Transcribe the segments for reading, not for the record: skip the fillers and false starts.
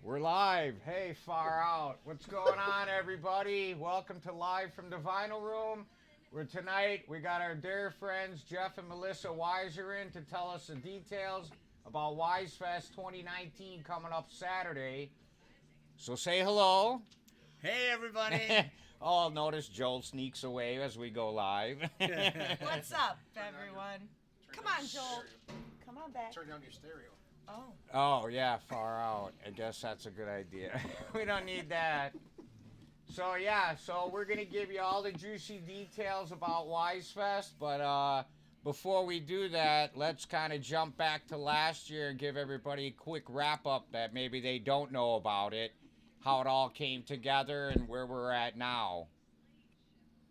We're live. Hey, far out. What's going on, everybody? Welcome to Live from the Vinyl Room. Where tonight we got our dear friends Jeff and Melissa Weiser in to tell us the details about WiseFest 2019 coming up Saturday. So say hello. Hey, everybody. Oh, notice Joel sneaks away as we go live. What's up, everyone? Come on, Joel. Come on back. Turn down your stereo. Oh. Oh, yeah, far out. I guess that's a good idea. We don't need that. So, yeah, we're going to give you all the juicy details about WiseFest, but before we do that, let's kind of jump back to last year and give everybody a quick wrap-up that maybe they don't know about it, how it all came together, and where we're at now.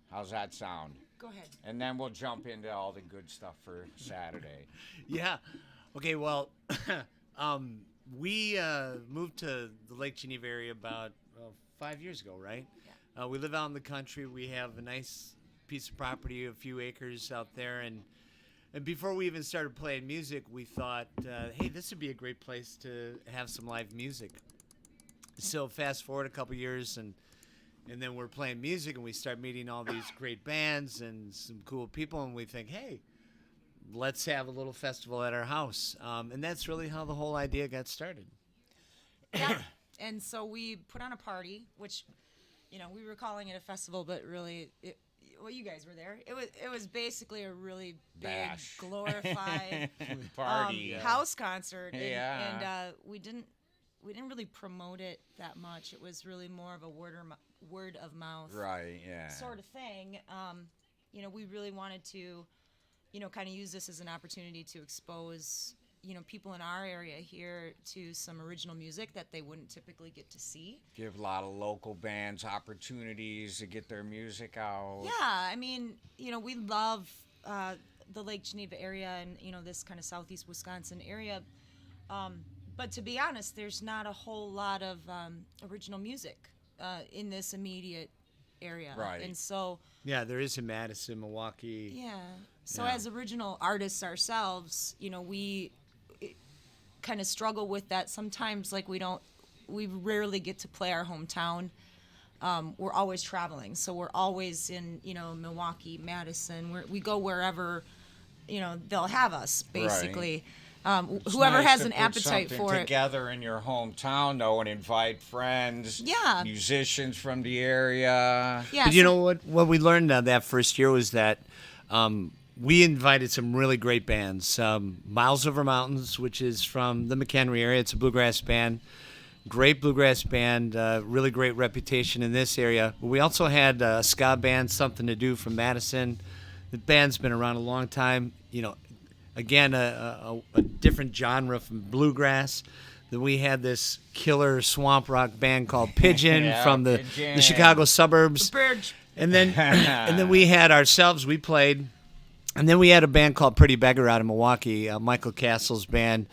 How's that sound? Go ahead. And then we'll jump into all the good stuff for Saturday. Yeah. Okay, well, we moved to the Lake Geneva area about 5 years ago, right? Yeah. We live out in the country. We have a nice piece of property, a few acres out there. And before we even started playing music, we thought, hey, this would be a great place to have some live music. So fast forward a couple years, and then we're playing music, and we start meeting all these great bands and some cool people, and we think, hey, let's have a little festival at our house. And that's really how the whole idea got started. Yeah. And so we put on a party, which, we were calling it a festival, but really, well, you guys were there. It was basically a really big, Bash. glorified Party. house concert. Yeah. And we didn't really promote it that much. It was really more of a word of mouth Right, yeah. sort of thing. We really wanted to, kind of use this as an opportunity to expose, people in our area here to some original music that they wouldn't typically get to see. Give a lot of local bands opportunities to get their music out. Yeah, I mean, we love the Lake Geneva area and, this kind of southeast Wisconsin area. But to be honest, there's not a whole lot of original music in this immediate area. Right. And so... Yeah, there is in Madison, Milwaukee. Yeah. So Yeah. as original artists ourselves, we kind of struggle with that sometimes. Like we rarely get to play our hometown. We're always traveling, so we're always in Milwaukee, Madison. We go wherever they'll have us basically. It's Whoever nice has to an put appetite something for it. together in your hometown, though, and invite friends, Yeah. musicians from the area. Yeah. But you know what we learned that first year was that we invited some really great bands. Miles Over Mountains, which is from the McHenry area. It's a bluegrass band. Great bluegrass band, really great reputation in this area. But we also had a ska band, Something to Do from Madison. The band's been around a long time. Again, a different genre from bluegrass. Then we had this killer swamp rock band called Pigeon Yeah, from the Pigeon. Chicago suburbs. Bird. And then we had ourselves. We played, and then we had a band called Pretty Beggar out of Milwaukee, Michael Castle's band.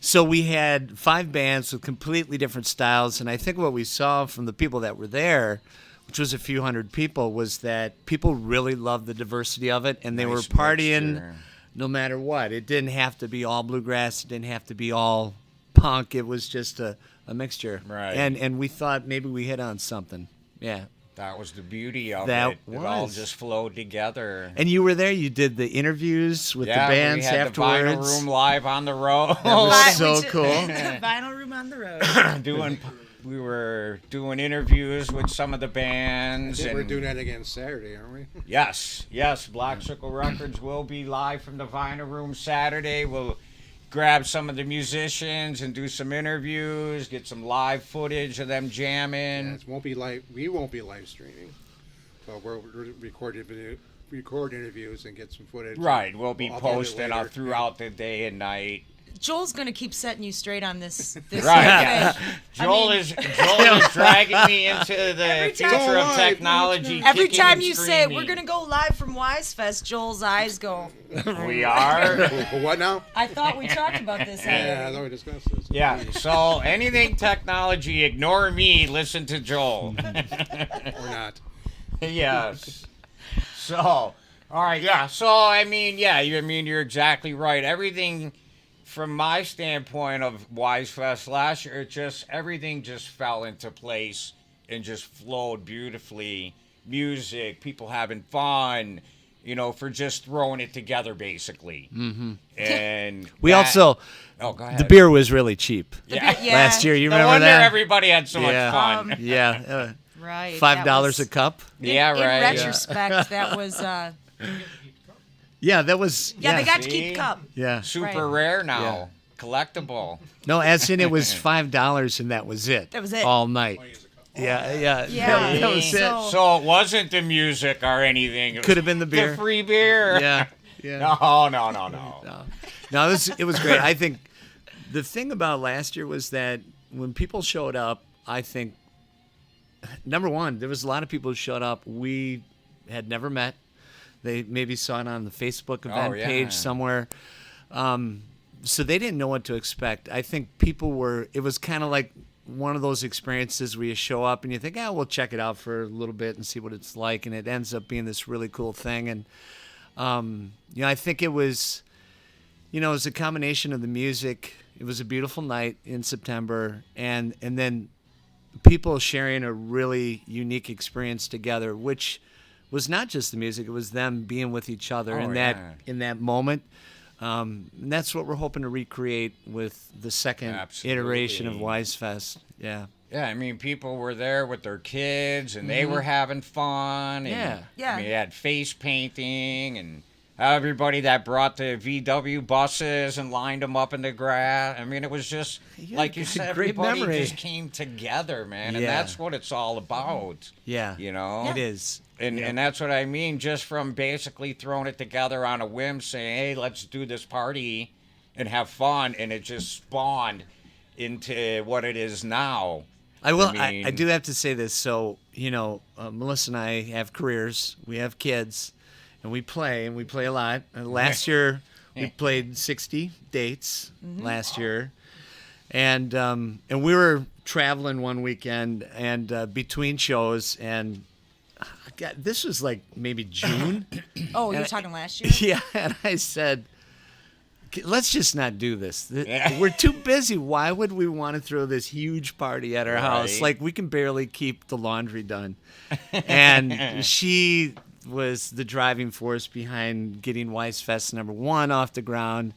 So we had 5 bands with completely different styles. And I think what we saw from the people that were there, which was a few hundred people, was that people really loved the diversity of it, and they were Nice partying mixture. no matter what. It didn't have to be all bluegrass. It didn't have to be all punk. It was just a mixture. Right. And we thought maybe we hit on something. Yeah. That was the beauty of That it. It all was. just flowed together. And you were there. You did the interviews with Yeah, the bands we had afterwards. the Vinyl Room live on the road. That was so Which- cool. Vinyl Room on the road. We were doing interviews with some of the I bands. think and we're doing that again Saturday, aren't we? Yes. Black Circle Records will be live from the Vinyl Room Saturday. We'll grab some of the musicians and do some interviews, get some live footage of them jamming. Yeah, it won't be live. We won't be live streaming, but we'll record interviews and get some footage. Right, we'll be I'll posting later. throughout the day and night. Joel's gonna keep setting you straight on this Right. whole thing. Joel is dragging me into the Every future time- of technology. Every kicking time and you say we're screaming. gonna go live from WiseFest, Joel's eyes go. We are. For what now? I thought we talked about this. Yeah, I already. thought we discussed this. Yeah, so anything technology, ignore me, listen to Joel. Or not. Yes. So, all right, yeah. So, you're exactly right. Everything from my standpoint of Wise Fest last year, everything just fell into place and just flowed beautifully. Music, people having fun, for just throwing it together, basically. Mm-hmm. And We also, oh, go ahead. the beer was really cheap. Yeah. Last year, you No remember wonder that? everybody had so much fun. Yeah, Right. $5 a cup. Yeah, in right. retrospect, that was Yeah, that was. yeah, they got to See? keep cup. Yeah. Super Right. rare now. Collectible. No, as in it was $5 and that was it. That was it. All night. Yeah. Yeah. That was it. So it wasn't the music or anything. It Could have been the beer. The free beer. Yeah. No. No, it was great. I think the thing about last year was that when people showed up, I think, number one, there was a lot of people who showed up we had never met. They maybe saw it on the Facebook event page somewhere. So they didn't know what to expect. I think it was kind of like one of those experiences where you show up and you think, we'll check it out for a little bit and see what it's like. And it ends up being this really cool thing. And, I think it was a combination of the music. It was a beautiful night in September. And then people sharing a really unique experience together, which was not just the music, it was them being with each other in that moment. And that's what we're hoping to recreate with the second iteration of Wise Fest. Yeah. Yeah, I mean, people were there with their kids, and they were having fun. And, Yeah. I mean, they had face painting, and everybody that brought the VW buses and lined them up in the grass. I mean, it was just, like you said, great everybody memory. just came together, man. And Yeah. that's what it's all about. Yeah. It is. And that's what I mean, just from basically throwing it together on a whim, saying, hey, let's do this party and have fun. And it just spawned into what it is now. I do have to say this. So, Melissa and I have careers. We have kids. And we play a lot. Last year, we played 60 dates last year. And we were traveling one weekend and between shows. And God, this was like maybe June. Oh, you were talking last year? Yeah. And I said, let's just not do this. We're too busy. Why would we want to throw this huge party at our house? Like, we can barely keep the laundry done. And she was the driving force behind getting Wise Fest #1 off the ground.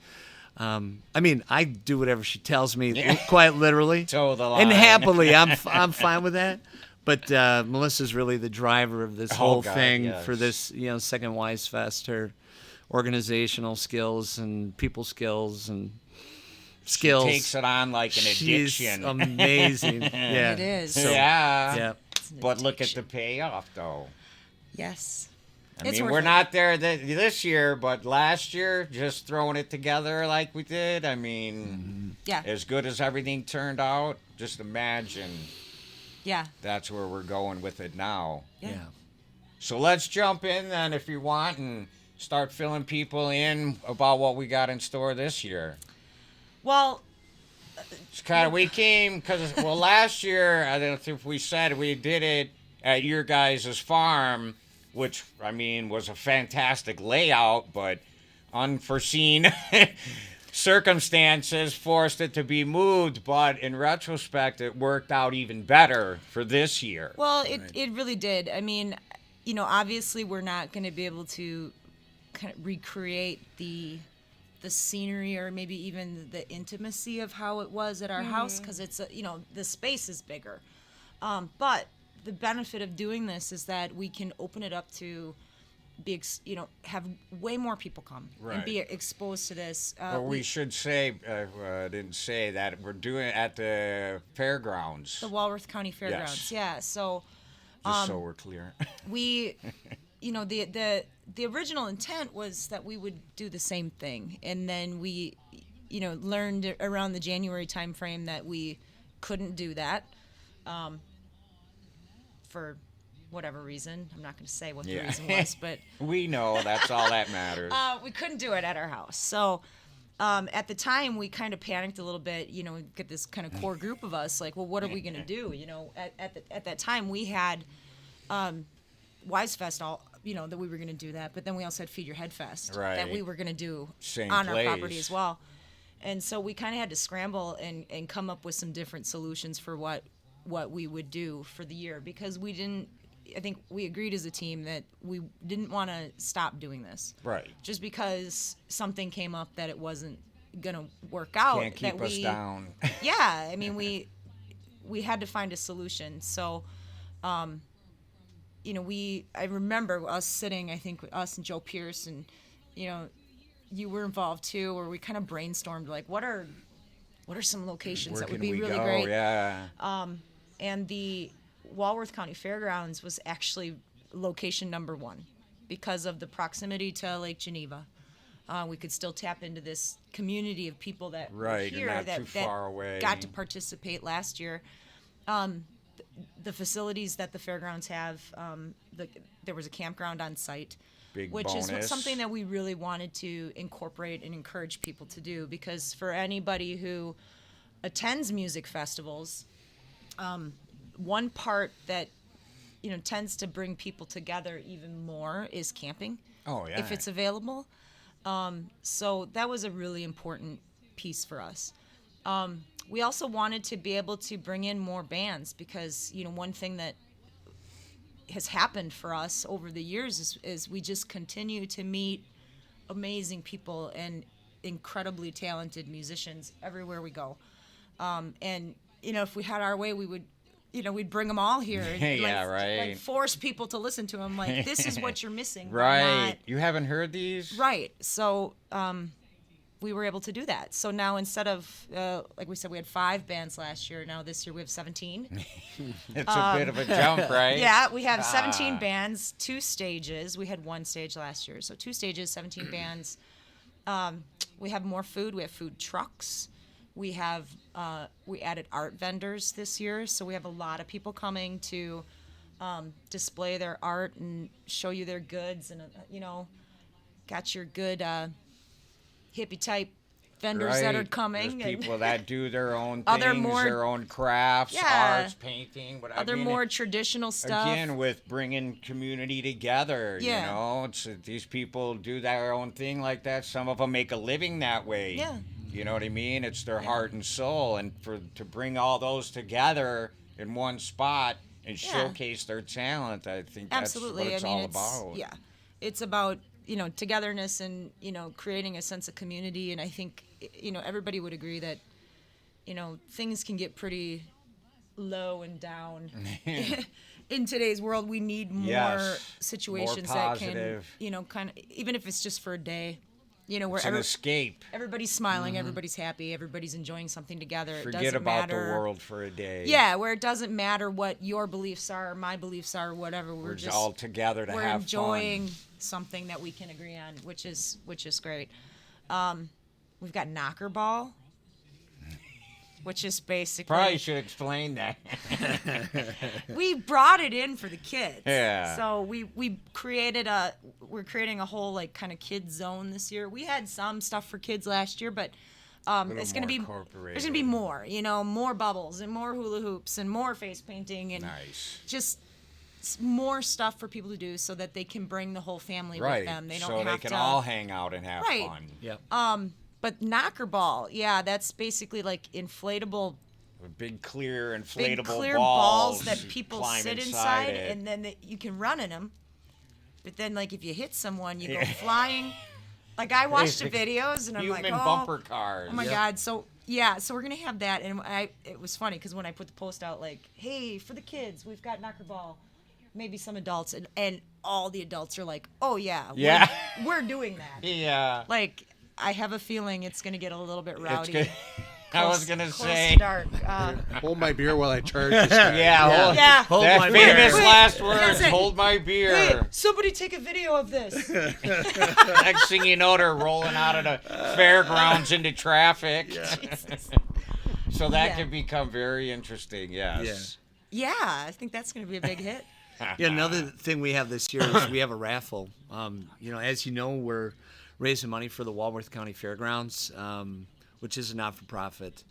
I mean, I do whatever she tells me, quite literally. Toe the line. And happily, I'm fine with that. But Melissa's really the driver of this whole thing for this, second Wise Fest. Her organizational skills and people skills and skills. She takes it on like an addiction. She's amazing. Yeah. It is. So, yeah. Yeah. But look at the payoff, though. Yes. I mean, we're not there this year, but last year, just throwing it together like we did, I mean, as good as everything turned out, just imagine that's where we're going with it now. Yeah. So let's jump in then, if you want, and start filling people in about what we got in store this year. Well, It's kind of, we came, because, last year, I don't know if we said we did it at your guys' farm, which, I mean, was a fantastic layout, but unforeseen circumstances forced it to be moved. But in retrospect, it worked out even better for this year. well, it really did. I mean, obviously we're not going to be able to kind of recreate the scenery or maybe even the intimacy of how it was at our house because it's the space is bigger. But the benefit of doing this is that we can open it up to be, have way more people come and be exposed to this. We should say, didn't say that we're doing it at the fairgrounds. The Walworth County Fairgrounds, yeah. So, just so we're clear. we, the original intent was that we would do the same thing, and then we, learned around the January timeframe that we couldn't do that. For whatever reason. I'm not going to say what the reason was, but we know that's all that matters. We couldn't do it at our house. So at the time, we kind of panicked a little bit. We get this kind of core group of us, like, well, what are we going to do? At that time, we had Wise Fest that we were going to do that, but then we also had Feed Your Head Fest that we were going to do Same on place. our property as well. And so we kind of had to scramble and come up with some different solutions for what we would do for the year, because I think we agreed as a team that we didn't want to stop doing this. Right. Just because something came up that it wasn't going to work out. Can't keep us down. Yeah. I mean, we had to find a solution. So, you know, I remember us sitting, I think us and Joe Pierce, and, you know, you were involved too, where we kind of brainstormed, like, what are some locations Where that would can be we really go? great? Yeah. And the Walworth County Fairgrounds was actually location number 1 because of the proximity to Lake Geneva. We could still tap into this community of people that were Right, and here not that, too far away. got to participate last year. The facilities that the fairgrounds have, there was a campground on site, Big which bonus. is something that we really wanted to incorporate and encourage people to do, because for anybody who attends music festivals, one part that, you know, tends to bring people together even more is camping. Oh, yeah. If it's available. So that was a really important piece for us. We also wanted to be able to bring in more bands, because, you know, one thing that has happened for us over the years is we just continue to meet amazing people and incredibly talented musicians everywhere we go. And, you know, if we had our way, we would, you know, we'd bring them all here. And, Yeah, right. Like force people to listen to them. Like, this is what you're missing. Why Right. not? You haven't heard these? Right. So we were able to do that. So now instead of, like we said, we had 5 bands last year. Now this year we have 17. It's a bit of a jump, right? Yeah, we have 17 bands, 2 stages. We had 1 stage last year. So 2 stages, 17 bands. We have more food. We have food trucks. We have we added art vendors this year. So we have a lot of people coming to display their art and show you their goods. And, you know, got your good hippie type vendors that are Right. coming. There's and people that do their own Other things, more- their own crafts, Yeah. arts, painting. But other I mean, more traditional stuff. Again, with bringing community together, Yeah. you know, these people do their own thing like that. Some of them make a living that way. Yeah. You know what I mean? It's their heart and soul, and to bring all those together in one spot and Yeah. showcase their talent, I think Absolutely. that's what it's I mean, all it's, about. Yeah, it's about, you know, togetherness and, you know, creating a sense of community. And I think, you know, everybody would agree that, you know, things can get pretty low and down in today's world. We need more Yes. situations More that can, positive. you know, kind of, even if it's just for a day, you know, where It's an escape. everybody's smiling, everybody's happy, everybody's enjoying something together. It Forget doesn't about matter. the world for a day. Yeah, where it doesn't matter what your beliefs are, or my beliefs are, or whatever. We're just all together to we're have enjoying fun. something that we can agree on, which is great. We've got knocker ball, which is basically Probably should explain that. we brought it in for the kids. Yeah. So we're creating a whole like kind of kids zone this year. We had some stuff for kids last year, but it's going to more be incorporated. there's going to be more, you know, more bubbles and more hula hoops and more face painting and Nice. just more stuff for people to do so that they can bring the whole family Right. with them. They don't so have they can to all hang out and have Right. fun. Yep. But knocker ball, yeah, that's basically like inflatable Big clear inflatable big clear balls, balls that people climb sit inside inside, it. and then you can run in them. But then, like, if you hit someone, you go flying. Like, I watched the videos, and I'm human like, oh, bumper cars. oh my God. So, yeah, so we're going to have that. And it was funny because when I put the post out, like, hey, for the kids, we've got knocker ball. Maybe some adults. And all the adults are like, oh, yeah. Yeah. We're doing that. Yeah. Like, I have a feeling it's going to get a little bit It's rowdy. good. I was gonna Close say. to dark. Hold my beer while I charge this guy. Yeah. Yeah. Hold That my famous beer. last Wait, words. that's it. Hold my Hey, beer. somebody take a video of this. Next thing you know, they're rolling out of the fairgrounds into traffic. So that Yeah. can become very interesting. Yes. Yeah, I think that's going to be a big hit. Yeah, another thing we have this year is we have a raffle. You know, as you know, we're raising money for the Walworth County Fairgrounds, which is a not-for-profit,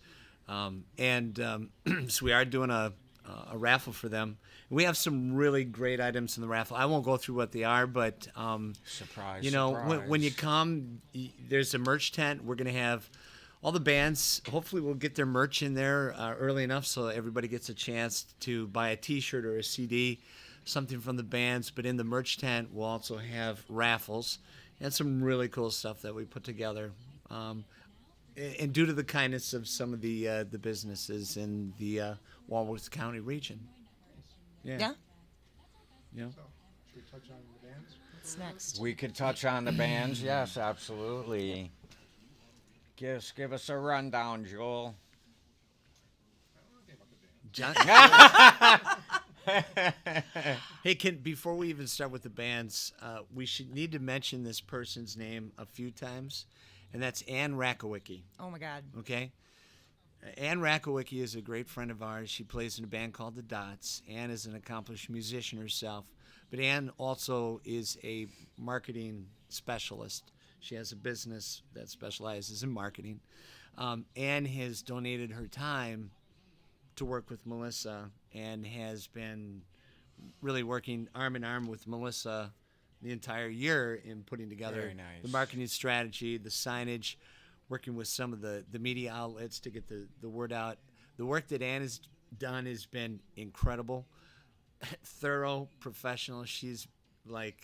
so we are doing a raffle for them. We have some really great items in the raffle. I won't go through what they are, but Surprise. you know, surprise. when you come, there's a merch tent. We're going to have all the bands, hopefully we'll get their merch in there early enough so everybody gets a chance to buy a T-shirt or a CD, something from the bands. But in the merch tent, we'll also have raffles and some really cool stuff that we put together. And due to the kindness of some of the businesses in the Walworth County region. Yeah. Yeah. So, should we touch on the bands? What's next? We could touch on the bands. Yes, absolutely. Give us a rundown, Joel. John, hey, before we even start with the bands, we should need to mention this person's name a few times, and that's Ann Rakowicki. Oh my God. Okay, Ann Rakowicki is a great friend of ours. She plays in a band called the Dots. Ann is an accomplished musician herself, but Ann also is a marketing specialist. She has a business that specializes in marketing. Ann has donated her time to work with Melissa and has been really working arm in arm with Melissa the entire year in putting together Very nice. the marketing strategy, the signage, working with some of the media outlets to get the word out. The work that Ann has done has been incredible, thorough, professional. She's like,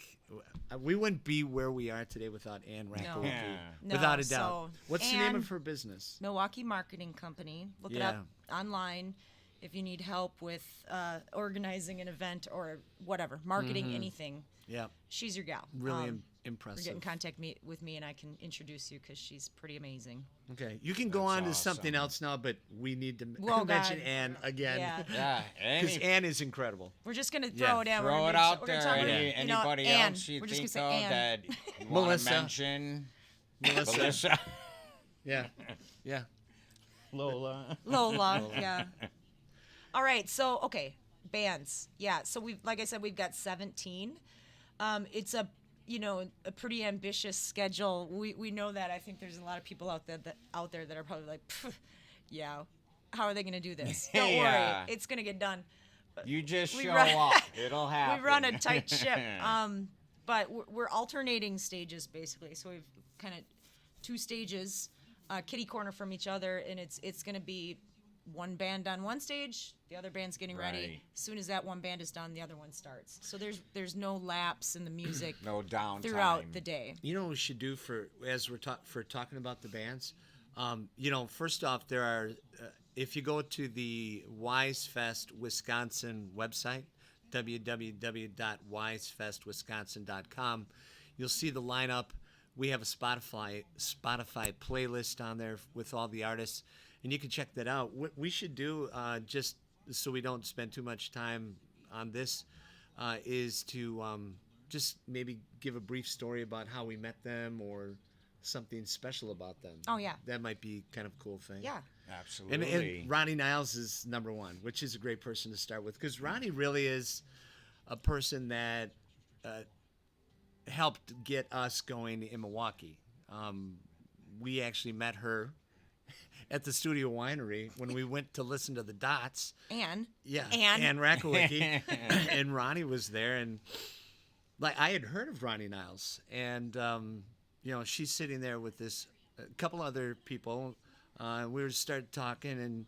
we wouldn't be where we are today without Ann Rakowicki, Yeah. without No, a doubt. so What's the name Ann- of her business? Milwaukee Marketing Company. Look it Yeah. up online if you need help with organizing an event or whatever, marketing, anything. Yeah, She's your gal. really Or get impressive. in contact with me and I can introduce you because she's pretty amazing. Okay, you can go That's on to something awesome. else now, but we need to Well, mention God. Ann again. Yeah. Yeah, Because Ann is incredible. We're just gonna Yeah. throw it out. throw We're it gonna- out we're gonna there. talk about, Anybody Ann. else you We're just think gonna say of Ann. that you want Melissa. to mention? Melissa. Melissa. Yeah, yeah. Lola. Lola, yeah. All right, so okay, bands. Yeah, so like I said, we've got 17. It's a pretty ambitious schedule. We know that. I think there's a lot of people out there that are probably like, yeah, how are they going to do this? Don't Yeah. worry, it's going to get done. You just We show run- up. It'll happen. We run a tight ship. But we're alternating stages basically. So we've kind of 2 stages, kitty corner from each other, and it's going to be one band on one stage, the other band's getting ready. Right. As soon as that one band is done, the other one starts. So there's no lapse in the music No downtime. throughout the day. You know what we should do as we're talking about the bands? First off, there are if you go to the Wisefest Wisconsin website, www.wisefestwisconsin.com, you'll see the lineup. We have a Spotify playlist on there with all the artists, and you can check that out. What we should do, just so we don't spend too much time on this, is to just maybe give a brief story about how we met them or something special about them. Oh, yeah. That might be kind of a cool thing. Yeah. Absolutely. And Ronnie Niles is number one, which is a great person to start with, because Ronnie really is a person that helped get us going in Milwaukee. We actually met her at the Studio Winery when we went to listen to the Dots. And Yeah, Ann. Ann Rakowicki, and Ronnie was there, and like I had heard of Ronnie Niles, and she's sitting there with this a couple other people. We were started talking,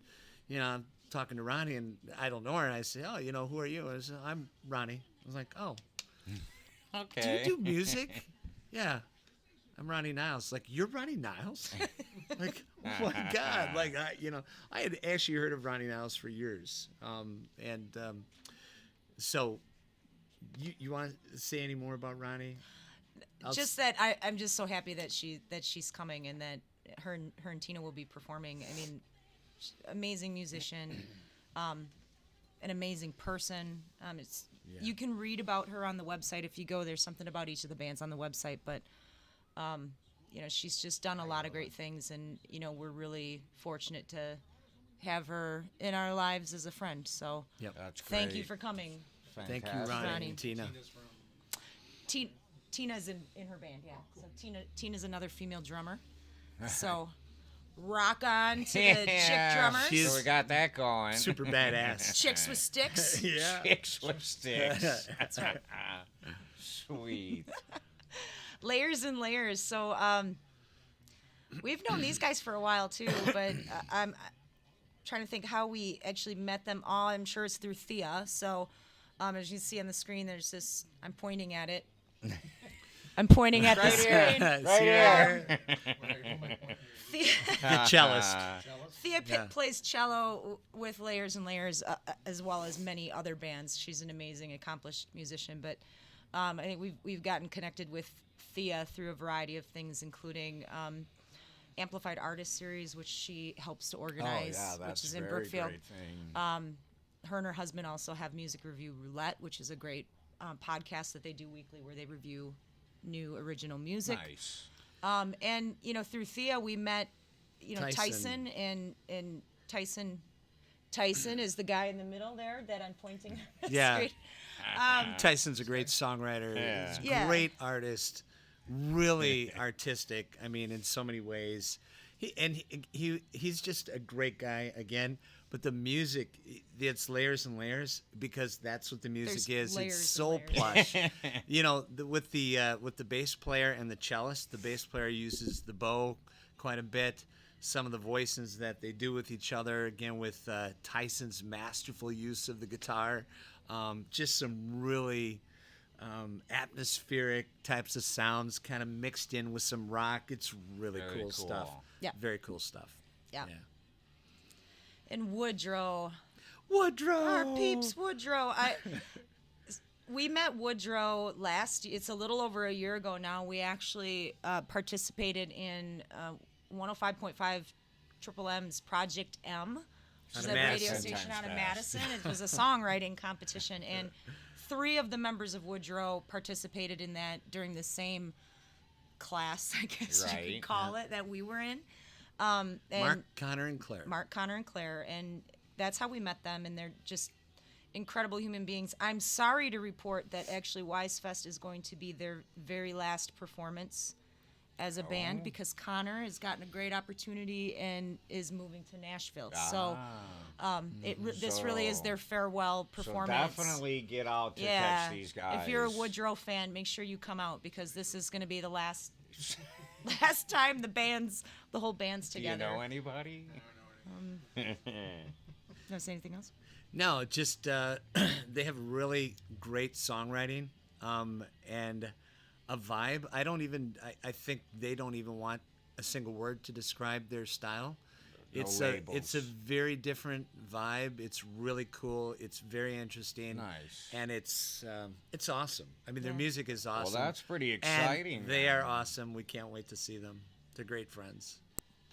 and I'm talking to Ronnie, and I don't know her, and I say, "Oh, who are you?" I said, "I'm Ronnie." I was like, "Oh, Okay. do you do music?" "Yeah, I'm Ronnie Niles." Like, "You're Ronnie Niles?" Like, oh my God! Like, I had actually heard of Ronnie Niles for years, so you want to say any more about Ronnie? just that I'm just so happy that she's coming and that her and Tina will be performing. I mean, amazing musician, an amazing person. You can read about her on the website if you go. There's something about each of the bands on the website, but she's just done a lot of great things, and we're really fortunate to have her in our lives as a friend. So Yep. That's great. thank you for coming. Thank you, Fantastic. Ronnie Ronnie. and Tina. Tina's in her band, yeah. So Tina's another female drummer. So rock on to the chick Yeah. drummers. She's- So we got that going. Super badass. Chicks with sticks. Yeah. Chicks with sticks. That's right. Sweet. Layers and layers. So We've known these guys for a while too, but I'm trying to think how we actually met them all. I'm sure it's through Thea. So, as you can see on the screen, there's this. I'm pointing at it. I'm pointing at the Right here. screen. Right here. The cellist. Thea plays cello with Layers and Layers, as well as many other bands. She's an amazing, accomplished musician. But I think we've gotten connected with Thea through a variety of things, including Amplified Artist Series, which she helps to organize, which is in Brookfield. Great thing. Her and her husband also have Music Review Roulette, which is a great podcast that they do weekly where they review new original music. Nice. And through Thea we met Tyson. Tyson and Tyson is the guy in the middle there that I'm pointing at. Yeah. Tyson's a great songwriter. Yeah. He's a Yeah. great artist. Really artistic. I mean, in so many ways. He's just a great guy again. But the music, it's layers and layers because that's what the music There's is. layers It's and so layers. plush. With the bass player and the cellist, the bass player uses the bow quite a bit. Some of the voices that they do with each other, again with Tyson's masterful use of the guitar, just some really atmospheric types of sounds, kind of mixed in with some rock. It's really Very cool stuff. cool. Yeah. Very cool stuff. Yeah. And Woodrow. Woodrow. Our peeps, Woodrow. We met Woodrow it's a little over a year ago now. We actually participated in 105.5 Triple M's Project M, which Out is of a radio Madison. station out of Times Madison. It was a songwriting competition, and 3 of the members of Woodrow participated in that during the same class, I guess you Right. could call it, that we were in. And Mark, Connor, and Claire. Mark, Connor, and Claire, and that's how we met them, and they're just incredible human beings. I'm sorry to report that actually Wisefest is going to be their very last performance as a band because Connor has gotten a great opportunity and is moving to Nashville. So this really is So- their farewell So performance. definitely get out to catch these guys. If you're a Woodrow fan, make sure you come out because this is going to be the last time the whole band's Do you together. know anybody? Want to say anything else? No, just they have really great songwriting and a vibe. I think they don't even want a single word to describe their style. It's labels. a very different vibe. It's really cool. It's very interesting. Nice. And it's awesome. I mean, their Yeah. music is awesome. Well, that's pretty And exciting. they man. are awesome. We can't wait to see them. They're great friends.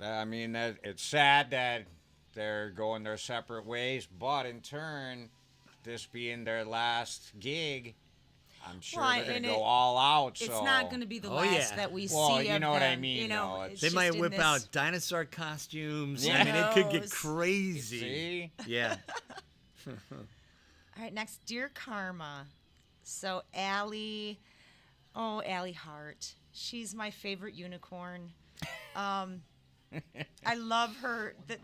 I mean, it's sad that they're going their separate ways, but in turn, this being their last gig, I'm sure Well, they're going and to go it- all out. It's so. not going to be the Oh, last yeah. that we Well, see you of know what I them, mean, You know, though. it's They just might in whip this- out dinosaur costumes. Yeah. I mean, it could get Yes. crazy. See? Yeah. All right, next, Dear Karma. So Allie Hart. She's my favorite unicorn. I love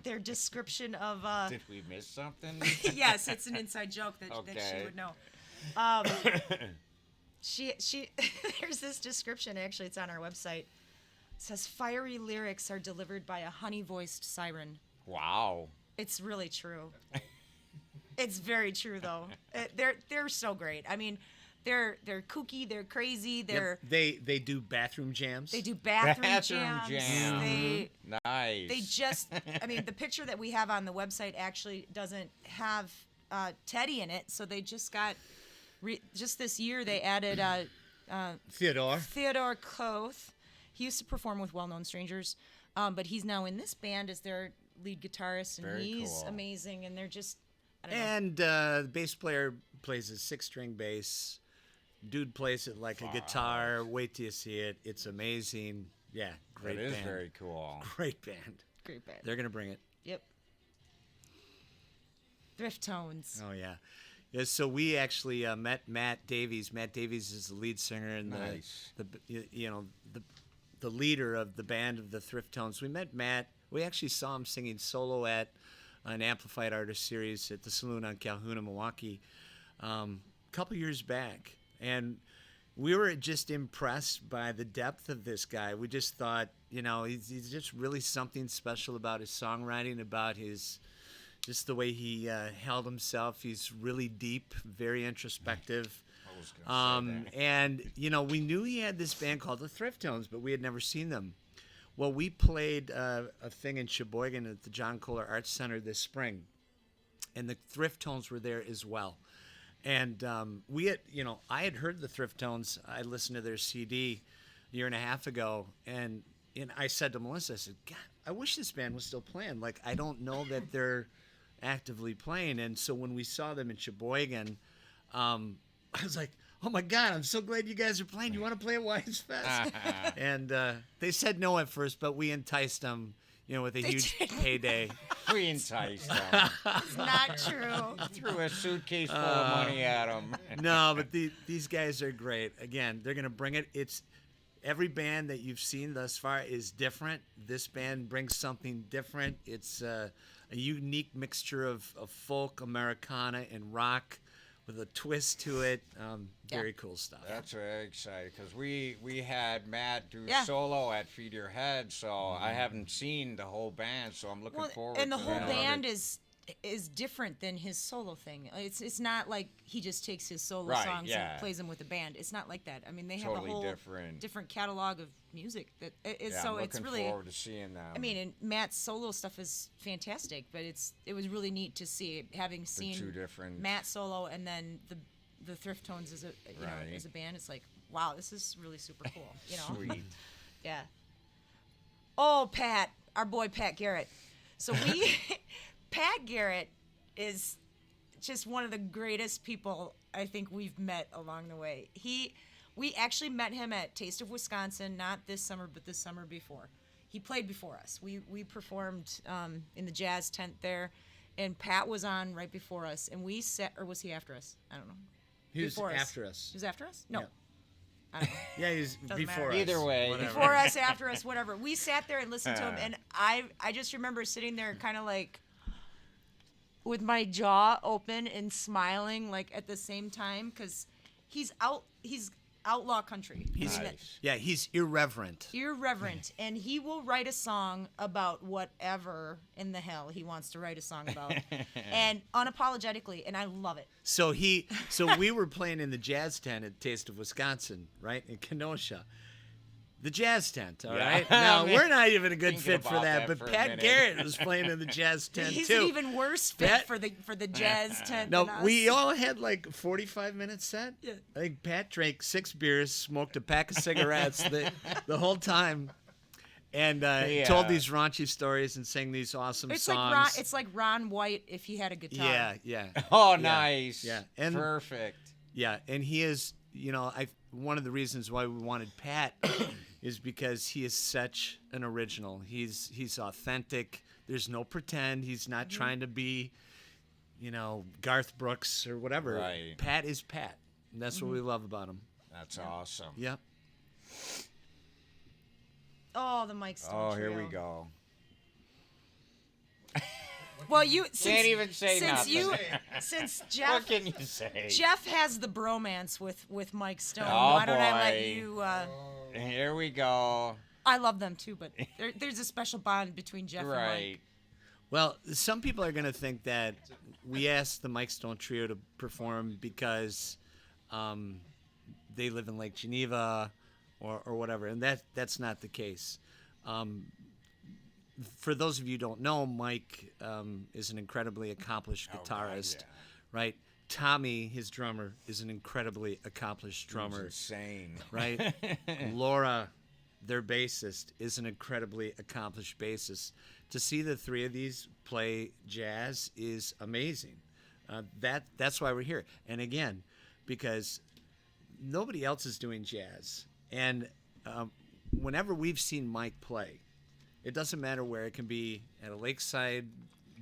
their description of. Did we miss something? Yes, it's an inside joke that she Okay. would know. She there's this description, actually it's on our website. It says fiery lyrics are delivered by a honey-voiced siren. Wow. It's really true. It's very true though. They're so great. I mean, they're kooky, they're crazy, they're They do bathroom jams. they do bathroom Bathroom jams. jams. Nice. They just I mean, the picture that we have on the website actually doesn't have Teddy in it, so they just got just this year they added Theodore. Koth. He used to perform with Well Known Strangers, but he's now in this band as their lead guitarist, and Very he's cool. amazing. And they're just, I don't know. And the bass player plays a 6-string bass. Dude plays it like a guitar. Wait till you see it. It's amazing. Yeah, great That is band. very cool. Great band. Great band. They're gonna bring it. Yep. Thrift Tones. Oh yeah. Yeah, so we actually met Matt Davies. Matt Davies is the lead singer and Nice. the leader of the band of the Thrift Tones. We met Matt. We actually saw him singing solo at an Amplified Artist Series at the Saloon on Calhoun in Milwaukee a couple years back. And we were just impressed by the depth of this guy. We just thought he's just really something special about his songwriting, about his just the way he held himself. He's really deep, very introspective. I was gonna say that. And we knew he had this band called the Thrift Tones, but we had never seen them. Well, we played a thing in Sheboygan at the John Kohler Arts Center this spring, and the Thrift Tones were there as well. And we had, I had heard the Thrift Tones. I listened to their CD a year and a half ago, and I said to Melissa, I said, God, I wish this band was still playing. Like, I don't know that they're actively playing. And so when we saw them in Sheboygan, I was like, oh my God, I'm so glad you guys are playing. You want to play at Wise Fest? And they said no at first, but we enticed them, with a huge payday. We enticed them. It's not true. Threw a suitcase full of money at them. No, but these guys are great. Again, they're going to bring it. It's every band that you've seen thus far is different. This band brings something different. It's a unique mixture of folk, Americana, and rock with a twist to it. Very cool stuff. That's very exciting because we had Matt do Yeah. solo at Feed Your Head, so I haven't seen the whole band, so I'm looking forward to and the whole that. band is different than his solo thing. It's not like he just takes his solo Right, songs yeah. and plays them with the band. It's not like that. I mean, they have Totally a whole different. catalog of music that is Yeah, so I'm it's looking really. forward to seeing them. I mean, and Matt's solo stuff is fantastic, but it was really neat to see having seen two different- Matt solo and then the Thrift Tones as a Right. as a band. It's like, wow, this is really super cool. Sweet. Yeah. Oh, Pat, our boy Pat Garrett. So Pat Garrett is just one of the greatest people I think we've met along the way. We actually met him at Taste of Wisconsin, not this summer, but the summer before. He played before us. We performed in the jazz tent there, and Pat was on right before us, and we sat, or was he after us? I don't know. He was Before after us. He was after us? No. Yeah. I don't know. Yeah, he's Doesn't before matter. us. Either way. Whatever. Before us, after us, whatever. We sat there and listened to him, and I just remember sitting there kind of like with my jaw open and smiling like at the same time because he's outlaw country. He's, I mean, Nice. Yeah, he's irreverent. irreverent, and he will write a song about whatever in the hell he wants to write a song about, and unapologetically, and I love it. So we were playing in the jazz tent at Taste of Wisconsin, right, in Kenosha. The jazz tent, all Yeah. right? Now, Man, we're not even a good thinking fit for about that, that but for a Pat minute. Garrett was playing in the jazz tent, He's too. an even worse fit Pat- for the jazz tent. No, than us. we all had like a 45-minute set. Yeah. I think Pat drank 6 beers, smoked a pack of cigarettes the whole time, and told these raunchy stories and sang these awesome It's songs. like Ron White if he had a guitar. Yeah. Oh, Yeah, nice. yeah. And- perfect. Yeah, and he is, one of the reasons why we wanted Pat is because he is such an original. He's authentic. There's no pretend. He's not trying to be, Garth Brooks or whatever. Right. Pat is Pat. And that's what we love about him. That's awesome. Yep. Oh, the Mike Stone Oh, here Trio. we go. Well, you Can't even say nothing. Since What Jeff can you say? Jeff has the bromance with Mike Stone. Oh, Why don't I let boy. you? Here we go. I love them too, but there's a special bond between Jeff and Mike. Right. Well, some people are going to think that we asked the Mike Stone Trio to perform because they live in Lake Geneva or whatever, and that's not the case. For those of you who don't know, Mike is an incredibly accomplished Oh, God, guitarist, yeah. right? Tommy, his drummer, is an incredibly accomplished drummer, Insane. right? Laura, their bassist, is an incredibly accomplished bassist. To see the three of these play jazz is amazing. That's why we're here. And again, because nobody else is doing jazz. And whenever we've seen Mike play, it doesn't matter where. It can be at a lakeside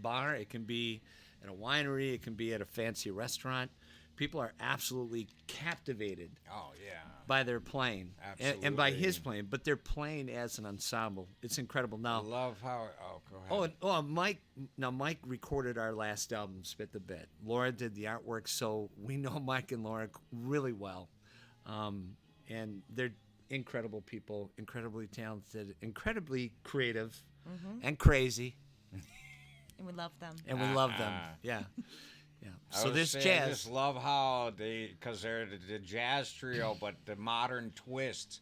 bar. It can be at a winery. It can be at a fancy restaurant. People are absolutely captivated Oh, yeah. by their playing and by his Absolutely. playing, but they're playing as an ensemble. It's incredible. I Now, love how. Oh, go ahead. Mike recorded our last album, Spit the Bit. Laura did the artwork, so we know Mike and Laura really well, and they're incredible people, incredibly talented, incredibly creative, and crazy, And we love them. and we love them. Yeah, yeah. So this I jazz, just love how because they're the jazz trio, but the modern twist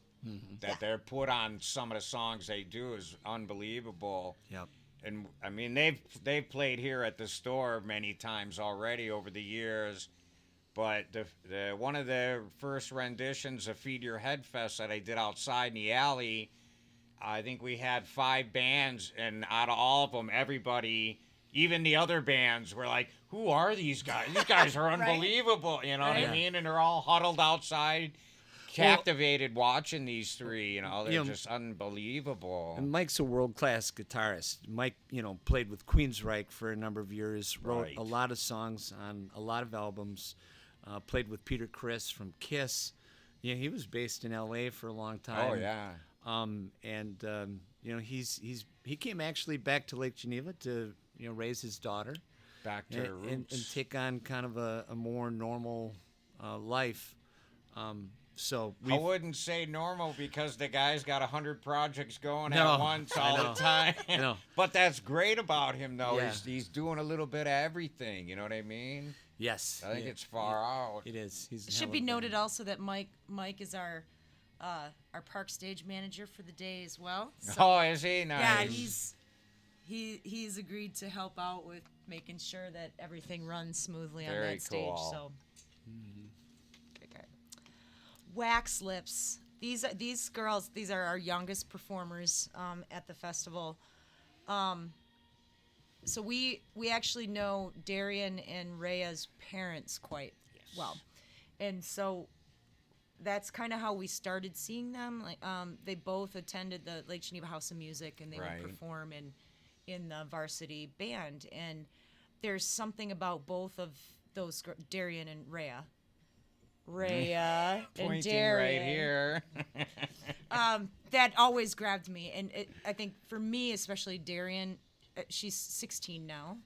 that they're put on some of the songs they do is unbelievable. Yep. And I mean, they've played here at the store many times already over the years. But the one of the first renditions of Feed Your Head Fest that I did outside in the alley, I think we had 5 bands, and out of all of them, everybody, even the other bands, were like, "Who are these guys? These guys are Right. unbelievable." You know what I Right. mean? And they're all huddled outside, captivated watching these three. You know, they're You know, just unbelievable. and Mike's a world-class guitarist. Mike, played with Queensryche for a number of years, wrote Right. a lot of songs on a lot of albums, played with Peter Criss from Kiss. Yeah, he was based in L.A. for a long time. Oh yeah. He came actually back to Lake Geneva to raise his daughter Back to the and roots. take on kind of a more normal life. So I we wouldn't say normal because the guy's got 100 projects going No, at once I all know. the time. I know. But that's great about him, though. Yeah. He's doing a little bit of everything. You know what I mean? yes, I think yeah, it's far out. It is. He's It should be noted also that Mike is our park stage manager for the day as well. So, Oh, is he? Nice. yeah, he's agreed to help out with making sure that everything runs smoothly on Very that stage. cool. So, okay. Wax lips. These girls. These are our youngest performers at the festival. So we actually know Darian and Rhea's parents quite well, and so that's kind of how we started seeing them. Like, they both attended the Lake Geneva House of Music, and they Right. would perform in the varsity band. And there's something about both of those, Darian and Rhea. And Pointing Darian, right here. that always grabbed me. And I think for me, especially Darian, she's 16 now.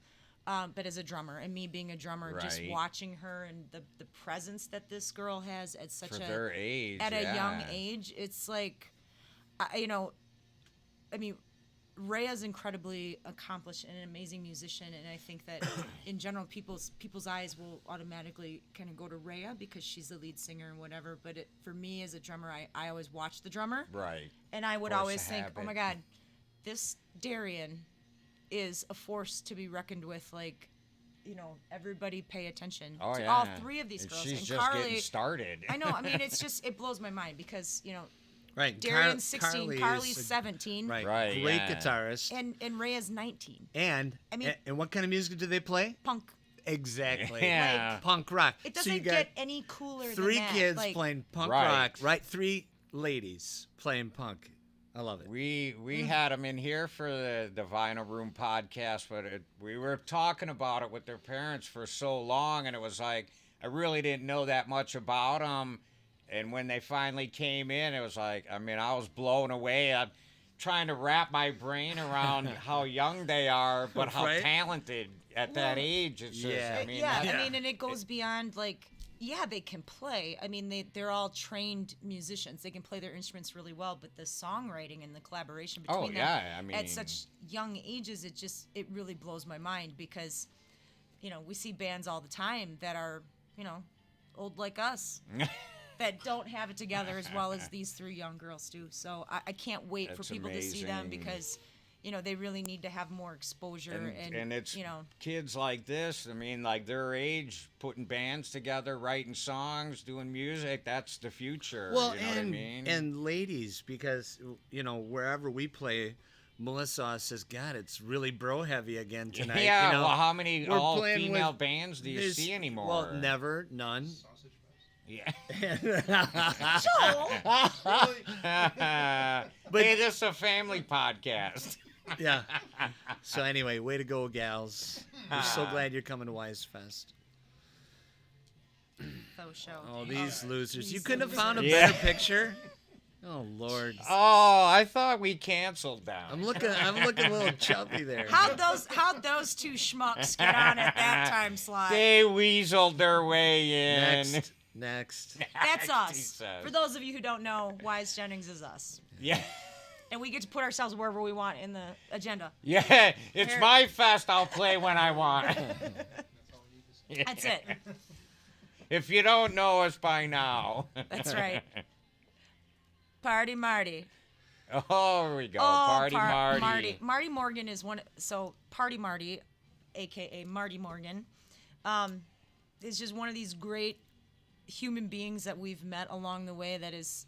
But as a drummer, and me being a drummer, just Right. watching her and the presence that this girl has at such For a their age. at a young yeah. age, it's like, I mean, Rhea's incredibly accomplished and an amazing musician, and I think that in general, people's eyes will automatically kind of go to Rhea because she's the lead singer and whatever. But for me as a drummer, I always watch the drummer, Right. and I would Force always of think, habit. oh my God, this Darian is a force to be reckoned with. Like, everybody pay attention Oh, to yeah. all 3 of these And girls. she's and just Carly, getting started. I know. I mean, it blows my mind because right. Darian's 16, Carly Carly's is 17, right. Right, Great yeah. guitarist. and Rhea's 19. And I mean- and what kind of music do they play? Punk. Exactly. Yeah. Punk rock. It So doesn't you got get any cooler 3 than that. kids Like, playing punk Right. rock, right? 3 ladies playing punk. I love it. We had them in here for the Vinyl Room podcast, but we were talking about it with their parents for so long, and it was like I really didn't know that much about them. And when they finally came in, it was like, I mean, I was blown away. I'm trying to wrap my brain around how young they are, but how Right? talented at that age. It's just, Yeah. I mean, yeah, that- I mean, and it goes beyond like, yeah, they can play. I mean, they're all trained musicians. They can play their instruments really well, but the songwriting and the collaboration between Oh, them yeah, I mean- at such young ages, it really blows my mind because, we see bands all the time that are, old like us. That don't have it together as well as these 3 young girls do. So I can't wait for That's people to see them amazing. because, they really need to have more exposure and it's you know. kids like this, I mean, like their age, putting bands together, writing songs, doing music, that's the future. Well, you know what I mean? and ladies, because wherever we play, Melissa says, "God, it's really bro heavy again tonight." yeah, well, how many we're all playing female with- bands do you there's- see anymore? Well, never, none. Yeah. But- hey, this is a family podcast. Yeah. So anyway, way to go, gals. We're so glad you're coming to Wise Fest. Faux show. Oh, these losers! You These couldn't have found a Yeah. better picture. Oh Lord, Oh, I thought we canceled them. I'm looking a little chubby there. How'd those 2 schmucks get on at that time slot? They weaseled their way in. Next. That's He us. says. For those of you who don't know, Wise Jennings is us. Yeah. And we get to put ourselves wherever we want in the agenda. Yeah, it's Here. my fest. I'll play when I want. That's it. If you don't know us by now. That's right. Party Marty. Oh, here we go. Oh, Party Marty. Marty Morgan is one. So Party Marty, aka Marty Morgan, is just one of these great human beings that we've met along the way.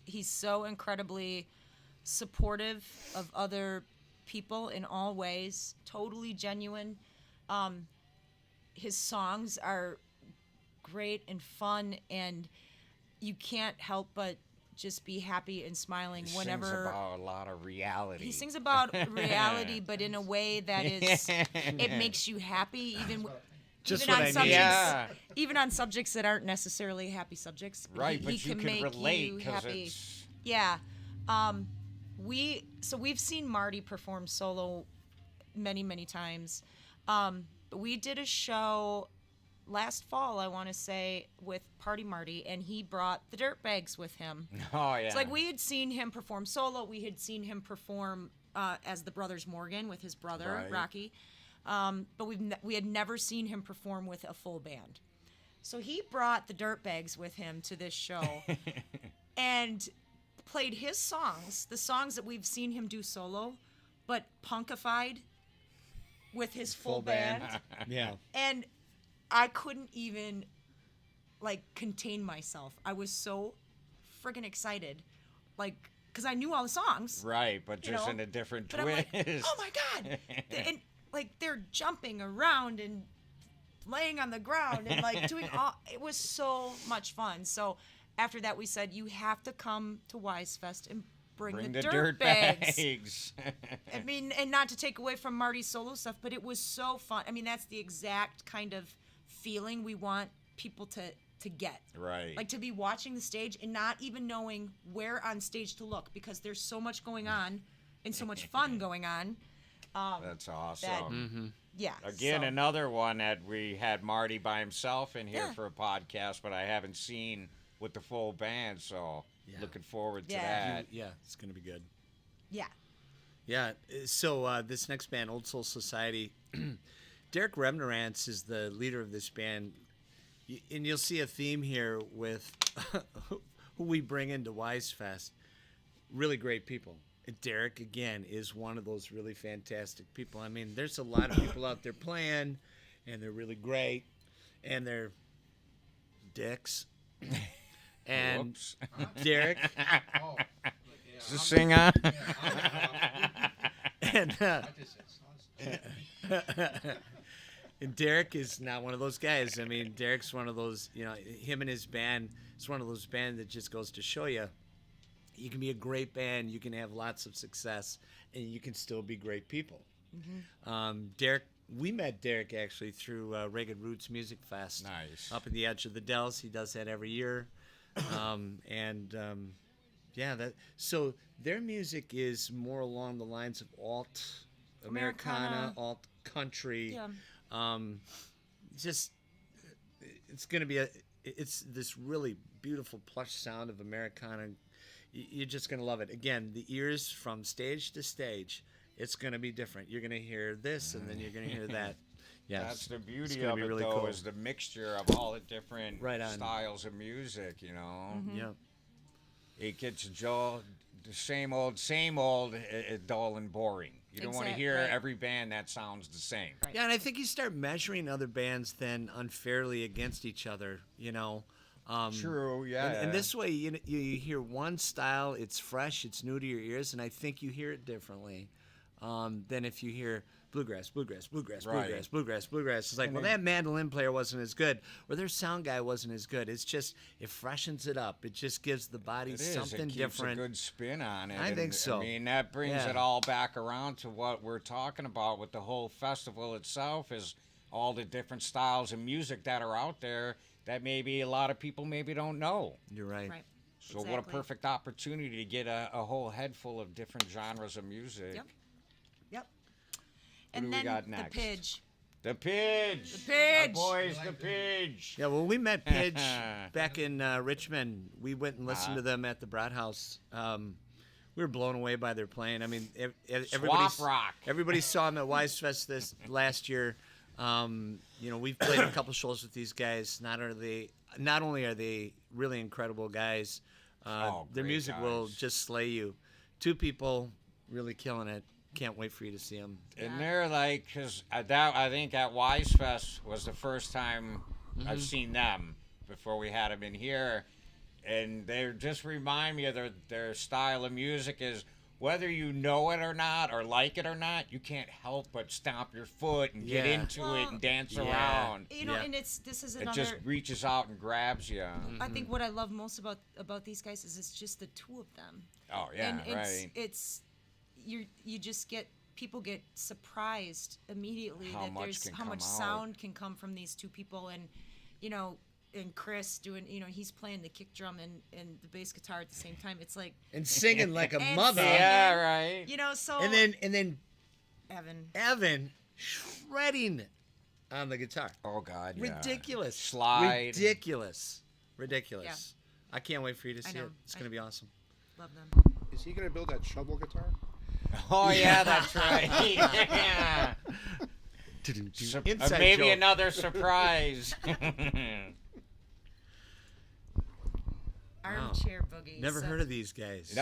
He's so incredibly supportive of other people in all ways. Totally genuine. His songs are great and fun, and you can't help but just be happy and smiling He whenever sings about a lot of reality. he sings about reality, but in a way that is it makes you happy, Just even what on I need. subjects, Yeah. even on subjects that aren't necessarily happy subjects. Right, he but you can can make relate you because happy. it's Yeah, we've seen Marty perform solo many times. But we did a show last fall, I want to say, with Party Marty, and he brought the Dirtbags with him. oh yeah. It's like we had seen him perform solo. We had seen him perform as the Brothers Morgan with his brother Right. Rocky, but we had never seen him perform with a full band. So he brought the Dirtbags with him to this show, and played his songs, the songs that we've seen him do solo, but punkified with his full band. Yeah. And I couldn't even contain myself. I was so friggin' excited, because I knew all the songs. Right, but you just know, in a different But I'm twist. like, oh my god! And they're jumping around and laying on the ground and doing all. It was so much fun. So after that, we said you have to come to Wise Fest and bring the Dirtbags. Bags. I mean, and not to take away from Marty's solo stuff, but it was so fun. I mean, that's the exact kind of feeling we want people to get. Right. Like to be watching the stage and not even knowing where on stage to look because there's so much going on and so much fun going on. That's awesome. That- Yeah. Again, so- another one that we had Marty by himself in here Yeah. for a podcast, but I haven't seen with the full band, so Yeah. looking forward to Yeah. that. Yeah, it's going to be good. Yeah. Yeah. So this next band, Old Soul Society, Derek Remnerantz is the leader of this band, and you'll see a theme here with who we bring into Wise Fest. Really great people. And Derek, again, is one of those really fantastic people. I mean, there's a lot of people out there playing, and they're really great, and they're dicks. And Whoops. Derek, Oh, Is this thing on? and and Derek is not one of those guys. I mean, Derek's one of those, him and his band, it's one of those bands that just goes to show you can be a great band, you can have lots of success, and you can still be great people. Derek, we met Derek actually through Ragged Roots Music Fest. Nice. Up at the edge of the Dells. He does that every year. So their music is more along the lines of alt Americana, alt country. Yeah. It's going to be it's this really beautiful plush sound of Americana. You're just going to love it. Again, the ears from stage to stage, it's going to be different. You're going to hear this and then you're going to hear that. Yes. That's the It's beauty gonna of be it, really though, cool. is the mixture of all the different Right on. styles of music, Yeah. It gets the same old, dull and boring. You don't want to hear Right. every band that sounds the same. Right. Yeah, and I think you start measuring other bands then unfairly against each other, True, yeah. And this way, you hear one style, it's fresh, it's new to your ears, and I think you hear it differently than if you hear bluegrass. Right. It's like, well, that mandolin player wasn't as good, or their sound guy wasn't as good. It's just, it freshens it up. It just gives the body It is. something It keeps different. a good spin on it. I think so. I mean, that brings Yeah. it all back around to what we're talking about with the whole festival itself is all the different styles of music that are out there that maybe a lot of people maybe don't know. You're right. Right. So what a Exactly. perfect opportunity to get a whole head full of different genres of music. Yep. Yep. Who do And we then got the next? Pidge. The Pidge. The Pidge. Our boys, the Pidge. Yeah, well, we met Pidge back in Richmond. We went and listened to them at the Brat House. We were blown away by their playing. I mean, Swamp Rock. everybody saw them at Wise Fest this last year. We've played a couple shows with these guys. Not only are they really incredible guys, their great music will guys. just slay you. Two people really killing it. Can't wait for you to see them. And they're like, because I think at Wise Fest was the first time I've seen them before we had them in here. And they just remind me of their style of music is whether you know it or not or like it or not, you can't help but stomp your foot and get into it and dance around. You know, and this is It another. just reaches out and grabs you. I think what I love most about these guys is it's just the two of them. Oh yeah, And right. it's you just people get surprised immediately How that much there's can how come much out. sound can come from these two people, and and Chris doing, he's playing the kick drum and the bass guitar at the same time. It's like, And singing like a And mother. singing. Yeah, right. so And then Evan. shredding on the guitar. Oh God, yeah. Ridiculous. Slide. Ridiculous. Yeah. I can't wait for you to I see know. it. It's going to be awesome. Love them. Is he going to build that shovel guitar? Oh yeah, that's right. Yeah. Inside Maybe joke. another surprise. Armchair boogie. Never heard of these guys.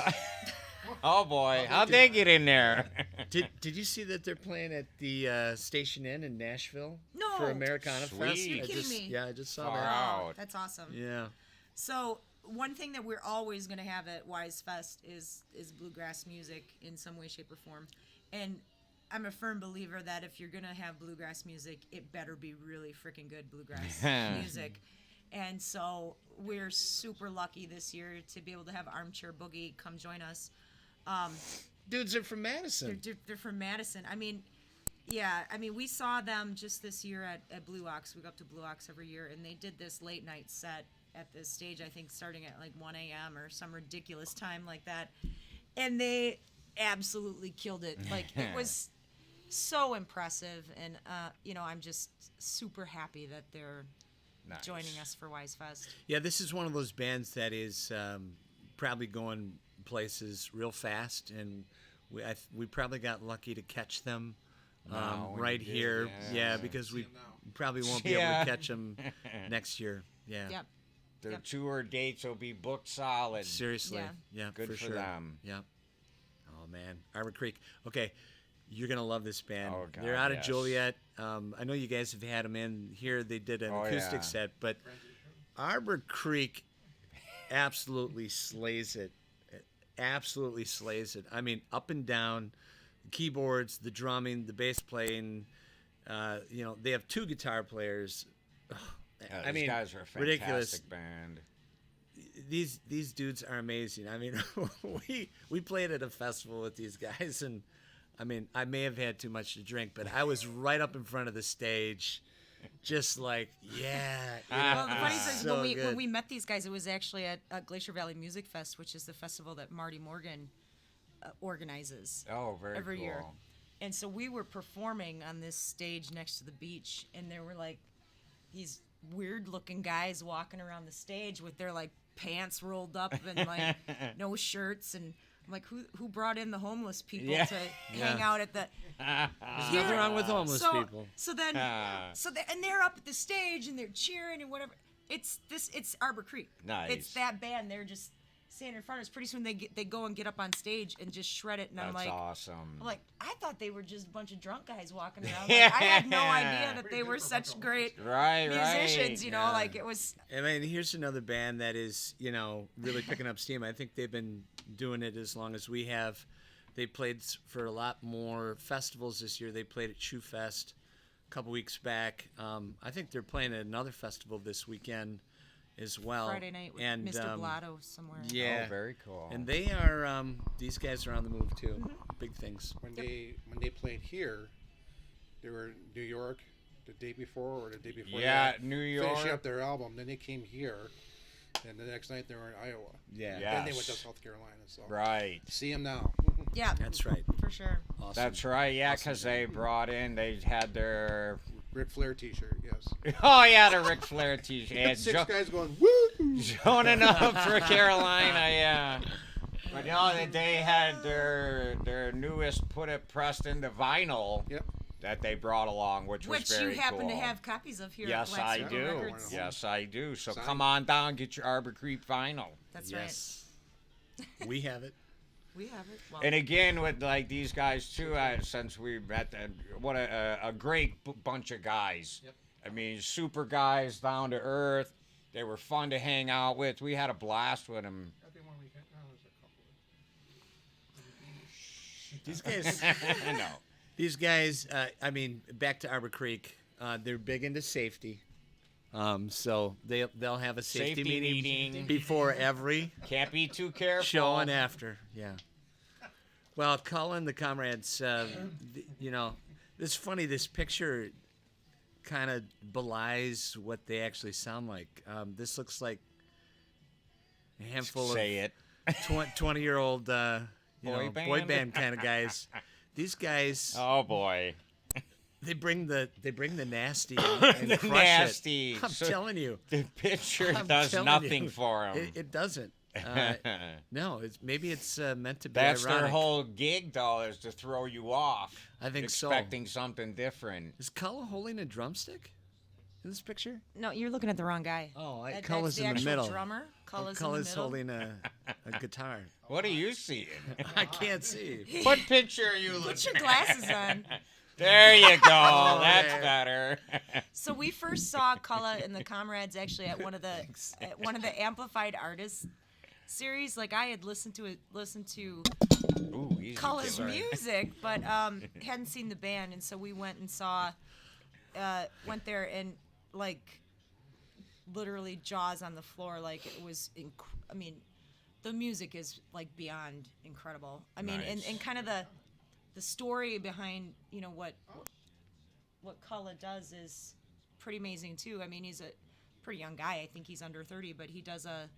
Oh boy, how'd they get in there? Did you see that they're playing at the Station Inn in Nashville No. for Americana Sweet. Fest? You're kidding me. Yeah, I just saw Far that. out. That's awesome. Yeah. So one thing that we're always going to have at Wise Fest is bluegrass music in some way, shape, or form. And I'm a firm believer that if you're going to have bluegrass music, it better be really freaking good bluegrass music. And so we're super lucky this year to be able to have Armchair Boogie come join us. Dudes are from Madison. They're from Madison. I mean, we saw them just this year at Blue Ox. We go up to Blue Ox every year, and they did this late night set at this stage, I think starting at like 1 a.m. or some ridiculous time like that. And they absolutely killed it. Like, it was so impressive. And, I'm just super happy that they're Nice. joining us for Wise Fest. Yeah, this is one of those bands that is probably going places real fast, and we probably got lucky to catch them No, right we did, here. yeah. Because we them now. probably won't be able to catch them next year. Yeah. Yep. Their Yep. tour dates will be booked solid. Seriously. Yeah. Yeah, Good for for sure. them. Yeah. Oh man, Arbor Creek. Okay, you're gonna love this band. Oh, God, They're out of yes. Joliet. I know you guys have had them in here. They did an Oh, acoustic yeah. set, but Arbor Creek absolutely slays it. Absolutely slays it. I mean, up and down, the keyboards, the drumming, the bass playing. They have two guitar players. Yeah, I these mean, guys are a fantastic ridiculous. band. These dudes are amazing. I mean, we played at a festival with these guys, and I mean, I may have had too much to drink, but I was right up in front of the stage, just like, yeah. Well, the funny thing is, So when good. we met these guys, it was actually at Glacier Valley Music Fest, which is the festival that Marty Morgan organizes Oh, very every cool. year. And so we were performing on this stage next to the beach, and there were like these weird-looking guys walking around the stage with their like pants rolled up and like no shirts, and I'm like, who brought in the homeless people Yeah. to hang out at the? There's nothing wrong with homeless people. So then, and they're up at the stage and they're cheering and whatever. It's Arbor Creek. Nice. It's that band. They're just standing in front of us. Pretty soon they go and get up on stage and just shred it. And That's I'm like, awesome. I thought they were just a bunch of drunk guys walking around. Yeah. Like, I had no idea that they were such great Right, musicians. right. Know, like it was. I mean, here's another band that is, really picking up steam. I think they've been doing it as long as we have. They played for a lot more festivals this year. They played at Shoe Fest a couple weeks back. I think they're playing at another festival this weekend as well. Friday night with and, Mr. Blotto somewhere. Yeah. Oh, very cool. And they are, these guys are on the move too. Big things. When they played here, they were in New York the day before or the day before. Yeah, that, New York. Finishing up their album. Then they came here, and the next night they were in Iowa. Yeah. Then they went Yes. to South Carolina. So Right. see them now. Yeah, That's right. for sure. Awesome. That's right, yeah, because they had their Ric Flair T-shirt. Yes. Oh yeah, the Ric Flair T-shirt. Yeah, Six guys going woo. Joining up for Carolina, yeah. But no, that they had their newest Put It Preston, the vinyl Yep. that they brought along, which was very you happen cool. to have copies of here. Yes, at Black I Circle do. Records. Yes, I do. So Signed. come on down, get your Arbor Creek vinyl. That's Yes. We have it. right. We have it. Well, And again, with like these guys too, since we met, what a great bunch of guys. Yep. I mean, super guys, down to earth. They were fun to hang out with. We had a blast with them. These guys. No. These guys. I mean, back to Arbor Creek. They're big into safety. So they'll have a safety meeting before every Can't be too careful. show and after. Yeah. Well, Cullen, the comrades. It's funny. This picture kind of belies what they actually sound like. This looks like a handful Say it. of 20-year-old Boy boy band? band kind of guys. These guys, Oh boy. they bring the nasty and The crush nasty. it. I'm So- telling you, The picture I'm does telling nothing you. for them. It doesn't. No, maybe it's meant to be That's ironic. their whole gig, though, is to throw you off. I think so. Expecting something different. Is Cullen holding a drumstick in this picture? no, you're looking at the wrong guy. Oh, That's Cullen's the in the actual middle. drummer. Cullen's Cullen's in the middle. holding a guitar. What are you seeing? I can't see. What picture are you Put looking your glasses on. There you go. Oh, That's there. better. So we first saw Culla and the Comrades actually at one of the Amplified Artists series. Like I had listened to Ooh, easy Culla's killer. music, but hadn't seen the band, and so we went and went there and like literally jaws on the floor. Like it was, I mean, the music is like beyond incredible. I mean, Nice. and kind of the story behind what Culla does is pretty amazing too. I mean, he's a pretty young guy. I think he's under 30, but he does a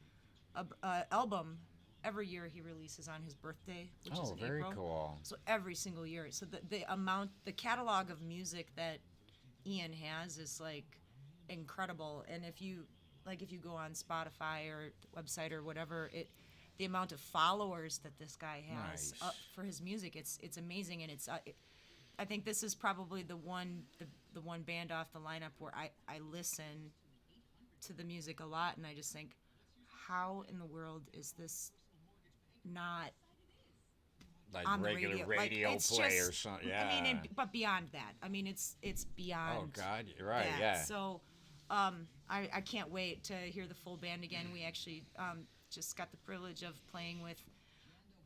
album every year. He releases on his birthday, which is Oh, in very April. cool. So every single year. So the catalog of music that Ian has is like incredible. And if you go on Spotify or website or whatever, the amount of followers that this guy has Nice. for his music, it's amazing. And I think this is probably the one band off the lineup where I listen to the music a lot, and I just think, how in the world is this not Like on the regular radio? radio Like, it's play or just- something. Yeah. I mean, but beyond that, I mean, it's beyond. Oh God, you're right. that. Yeah. So, I can't wait to hear the full band again. We actually just got the privilege of playing with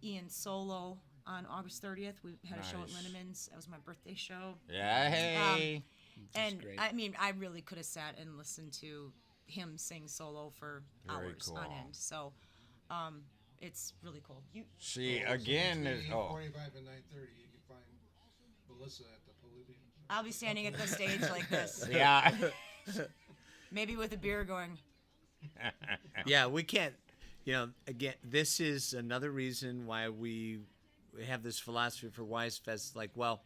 Ian solo on August 30th. We had a show at Nice. Linneman's. That was my birthday show. Yeah. Hey. And great. I mean, I really could have sat and listened to him sing solo for Very hours cool. on end. So, it's really cool. See again. Oh. 45 and 9:30, you can find Melissa at the Palladium. I'll be standing at the stage like this, Yeah. maybe with a beer going. Yeah, we can't. Again, this is another reason why we have this philosophy for Wise Fest. Like, well,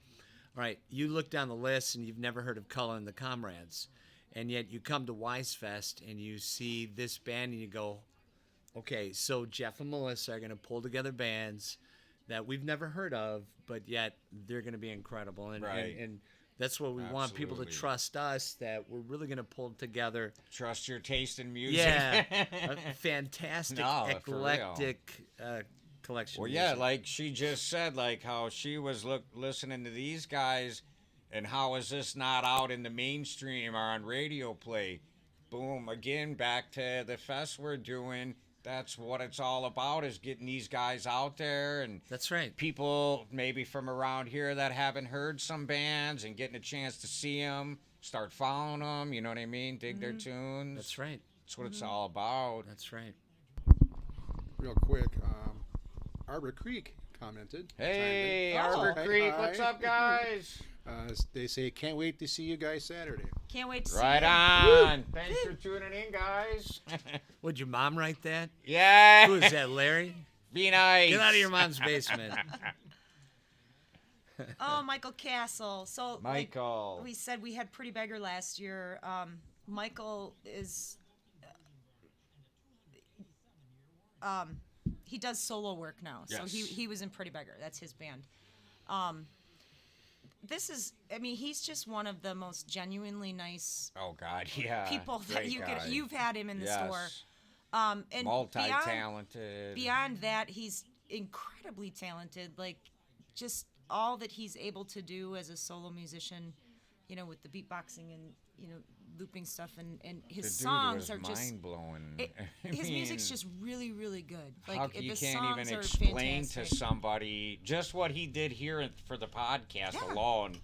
all right, you look down the list and you've never heard of Cullen and the Comrades, and yet you come to Wise Fest and you see this band and you go, okay, so Jeff and Melissa are going to pull together bands that we've never heard of, but yet they're going to be incredible. And, Right. and want people to Absolutely. trust us that we're really going to pull together. Trust your taste in music. Yeah, a fantastic, No, for real. eclectic collection. Well, of yeah, music. like she just said, like how she was listening to these guys, and how is this not out in the mainstream or on radio play? Boom, again, back to the fest we're doing. That's what it's all about, is getting these guys out there and That's right. people maybe from around here that haven't heard some bands and getting a chance to see them, start following them, you know what I mean? Dig their tunes. That's right. That's what it's all about. That's right. Real quick, Arbor Creek commented. Hey, chimed in. Arbor Hi, Creek, hi. what's up, guys? They say, can't wait to see you guys Saturday. Can't wait to Right see on. Thanks for tuning in, guys. Would your mom write that? Yeah. Who is that, Larry? Be nice. Get out of your mom's basement. Oh, Michael Castle. So Michael. like we said, we had Pretty Beggar last year. Michael is he does solo work now. So Yes. he was in Pretty Beggar. That's his band. This is, I mean, he's just one of the most genuinely nice Oh God, yeah. people that Great you guy. could. You've had him in the Yes. store. And Multi-talented. Beyond that, he's incredibly talented. Like, just all that he's able to do as a solo musician, you know, with the beatboxing and, you know, looping stuff, and The his dude songs was are just. mind-blowing. His music's just really, really good. Like, How, the you songs can't even are explain fantastic. to somebody just what he did here for the podcast Yeah. alone.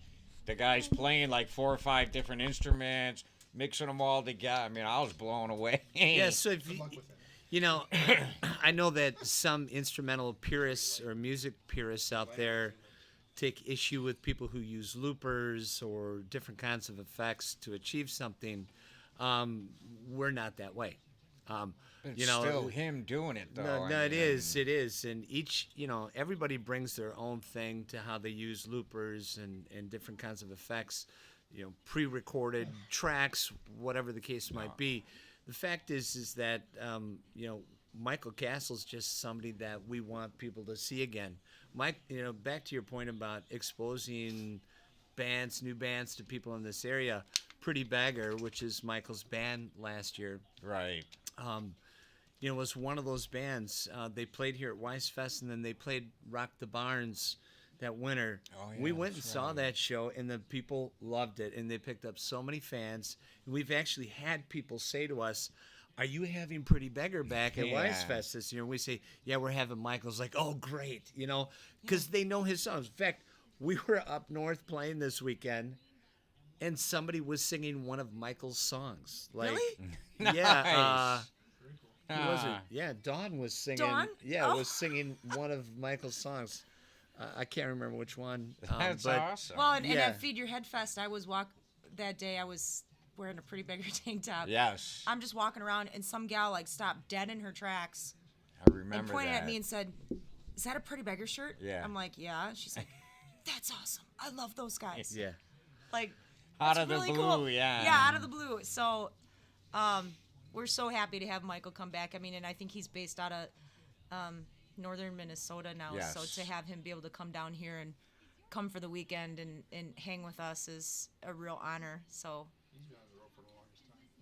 The guy's playing like 4 or 5 different instruments, mixing them all together. I mean, I was blown away. Yeah, so if you know, I know that some instrumental purists or music purists out there take issue with people who use loopers or different kinds of effects to achieve something. We're not that way. But You know, still him doing it though. No, I no, it mean, is, and each, you know, everybody brings their own thing to how they use loopers and different kinds of effects, you know, pre-recorded tracks, whatever the case might be. The fact is that you know, Michael Castle's just somebody that we want people to see again. Mike, you know, back to your point about exposing bands, new bands to people in this area. Pretty Beggar, which is Michael's band last year, Right. you know, was one of those bands. They played here at Wise Fest, and then they played Rock the Barns that winter. Oh, yeah, we went and that's saw right. that show, and the people loved it, and they picked up so many fans. And we've actually had people say to us, "Are you having Pretty Beggar back at Wise Yeah. Fest this year?" And we say, "Yeah, we're having Michael's." Like, "Oh, great," you know, because they know his songs. In fact, we were up north playing this weekend, and somebody was singing one of Michael's songs. Like, Really? yeah. Nice. Who was it? Ah. Yeah, Dawn was singing. Dawn? Yeah, Oh. was singing one of Michael's songs. I can't remember which one. That's but awesome. Well, and Yeah. at Feed Your Head Fest, I was that day. I was wearing a Pretty Beggar tank top. Yes. I'm just walking around, and some gal like stopped dead in her tracks I and remember pointed that. at me and said, "Is that a Pretty Beggar shirt?" Yeah. I'm like, "Yeah." She's like, "That's awesome. I love those guys." yeah, Like, Out it's of the really blue, cool. yeah. Yeah, out of the blue. So, we're so happy to have Michael come back. I mean, and I think he's based out of northern Minnesota now. Yes. So to have him be able to come down here and come for the weekend and hang with us is a real honor. So,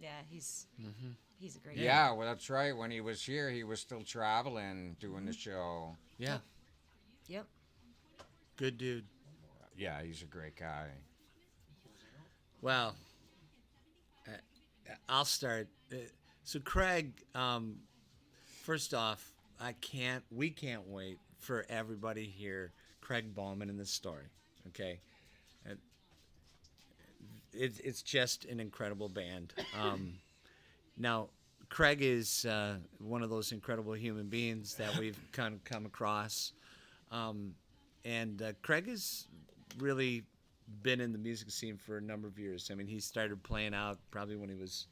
yeah, he's a great guy. Yeah, well, that's right. When he was here, he was still traveling, doing the show. yeah. Yep. Good dude. Yeah, he's a great guy. Well, I'll start. So Craig, first off, we can't wait for everybody to hear Craig Ballman in this story. Okay, it's just an incredible band. Now, Craig is one of those incredible human beings that we've come across, and Craig has really been in the music scene for a number of years. I mean, he started playing out probably when he was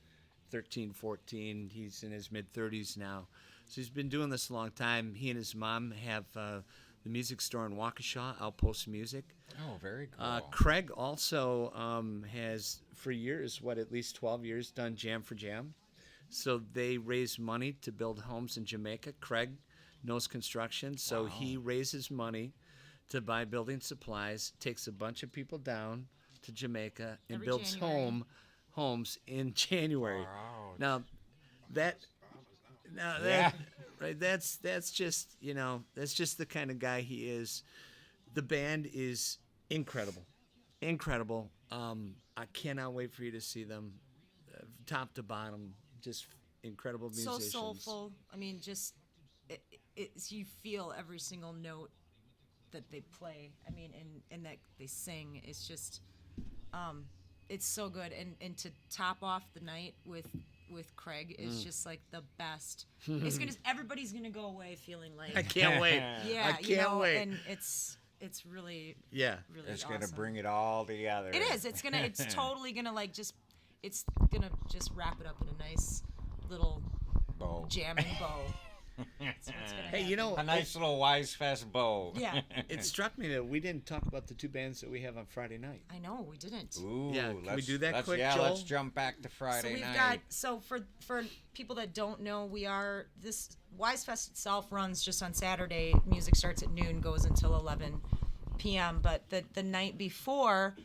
13, 14. He's in his mid-30s now. So he's been doing this a long time. He and his mom have the music store in Waukesha, Outpost Music. Oh, very cool. Craig also has, for years, at least 12 years, done Jam for Jam. So they raise money to build homes in Jamaica. Craig knows construction, so he raises money to buy building supplies, takes a bunch of people down to Jamaica, and Every builds January. homes in January. Wow. Now, that Yeah. right, that's just, you know, that's just the kind of guy he is. The band is incredible. I cannot wait for you to see them, top to bottom, just incredible musicians. So soulful. I mean, just it's you feel every single note that they play. I mean, and that they sing. It's just, it's so good. And to top off the night with Craig is just like the best. It's everybody's gonna go away feeling like I can't wait. yeah, I can't you know, wait. and it's really Yeah. really It's awesome. gonna bring it all together. It is. It's totally gonna it's gonna just wrap it up in a nice little Bo. jamming bow. That's what's gonna Hey, you know, A nice little Wise Fest bow. Yeah, it struck me that we didn't talk about the two bands that we have on Friday night. I know we didn't. Ooh, Yeah, can we let's- do that let's- quick, Yeah, Joel? let's jump back to So Friday we've night. for people that don't know, this Wise Fest itself runs just on Saturday. Music starts at noon, goes until 11 p.m. But the night before,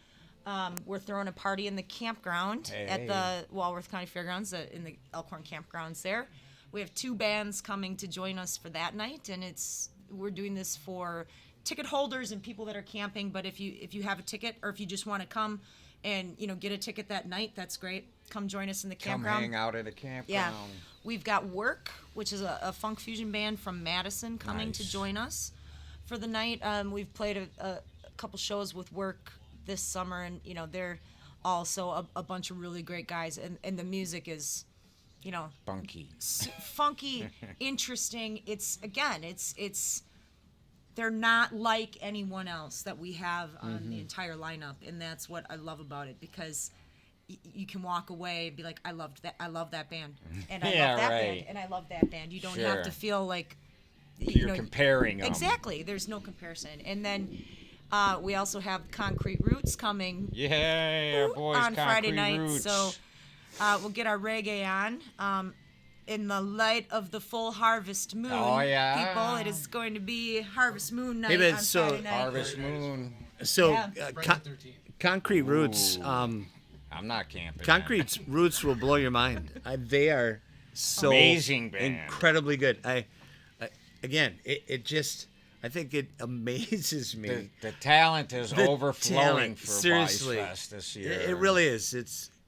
we're throwing a party in the campground at the Walworth County Fairgrounds, in the Elkhorn campgrounds there. We have two bands coming to join us for that night, and we're doing this for ticket holders and people that are camping. But if you have a ticket, or if you just want to come and get a ticket that night, that's great. Come join us in the Come campground. hang out at a campground. Yeah, we've got Work, which is a funk fusion band from Madison, coming to Nice. join us for the night. We've played a couple shows with Work this summer, and they're also a bunch of really great guys, and the music is Funky. funky, interesting. It's they're not like anyone else that we have on the entire lineup, and that's what I love about it, because you can walk away and be like, I love that band, and I Yeah, love that right. band, and I love that band. You don't have Sure. to feel like You're comparing them. Exactly. There's no comparison. And then we also have Concrete Roots coming Yeah, our boys on Friday Concrete night, Roots. so we'll get our reggae on. In the light of the full harvest moon, Oh, yeah. people, it is going to be Harvest Moon night Hey, but on so Friday night. Harvest Moon. So, Yeah. Concrete Roots. Ooh. I'm not camping. Concrete Roots will blow your mind. They are so Amazing band. incredibly good. Again, it just, I think it amazes me. The talent is The overflowing talent, for seriously. Wise Fest this year. It really is.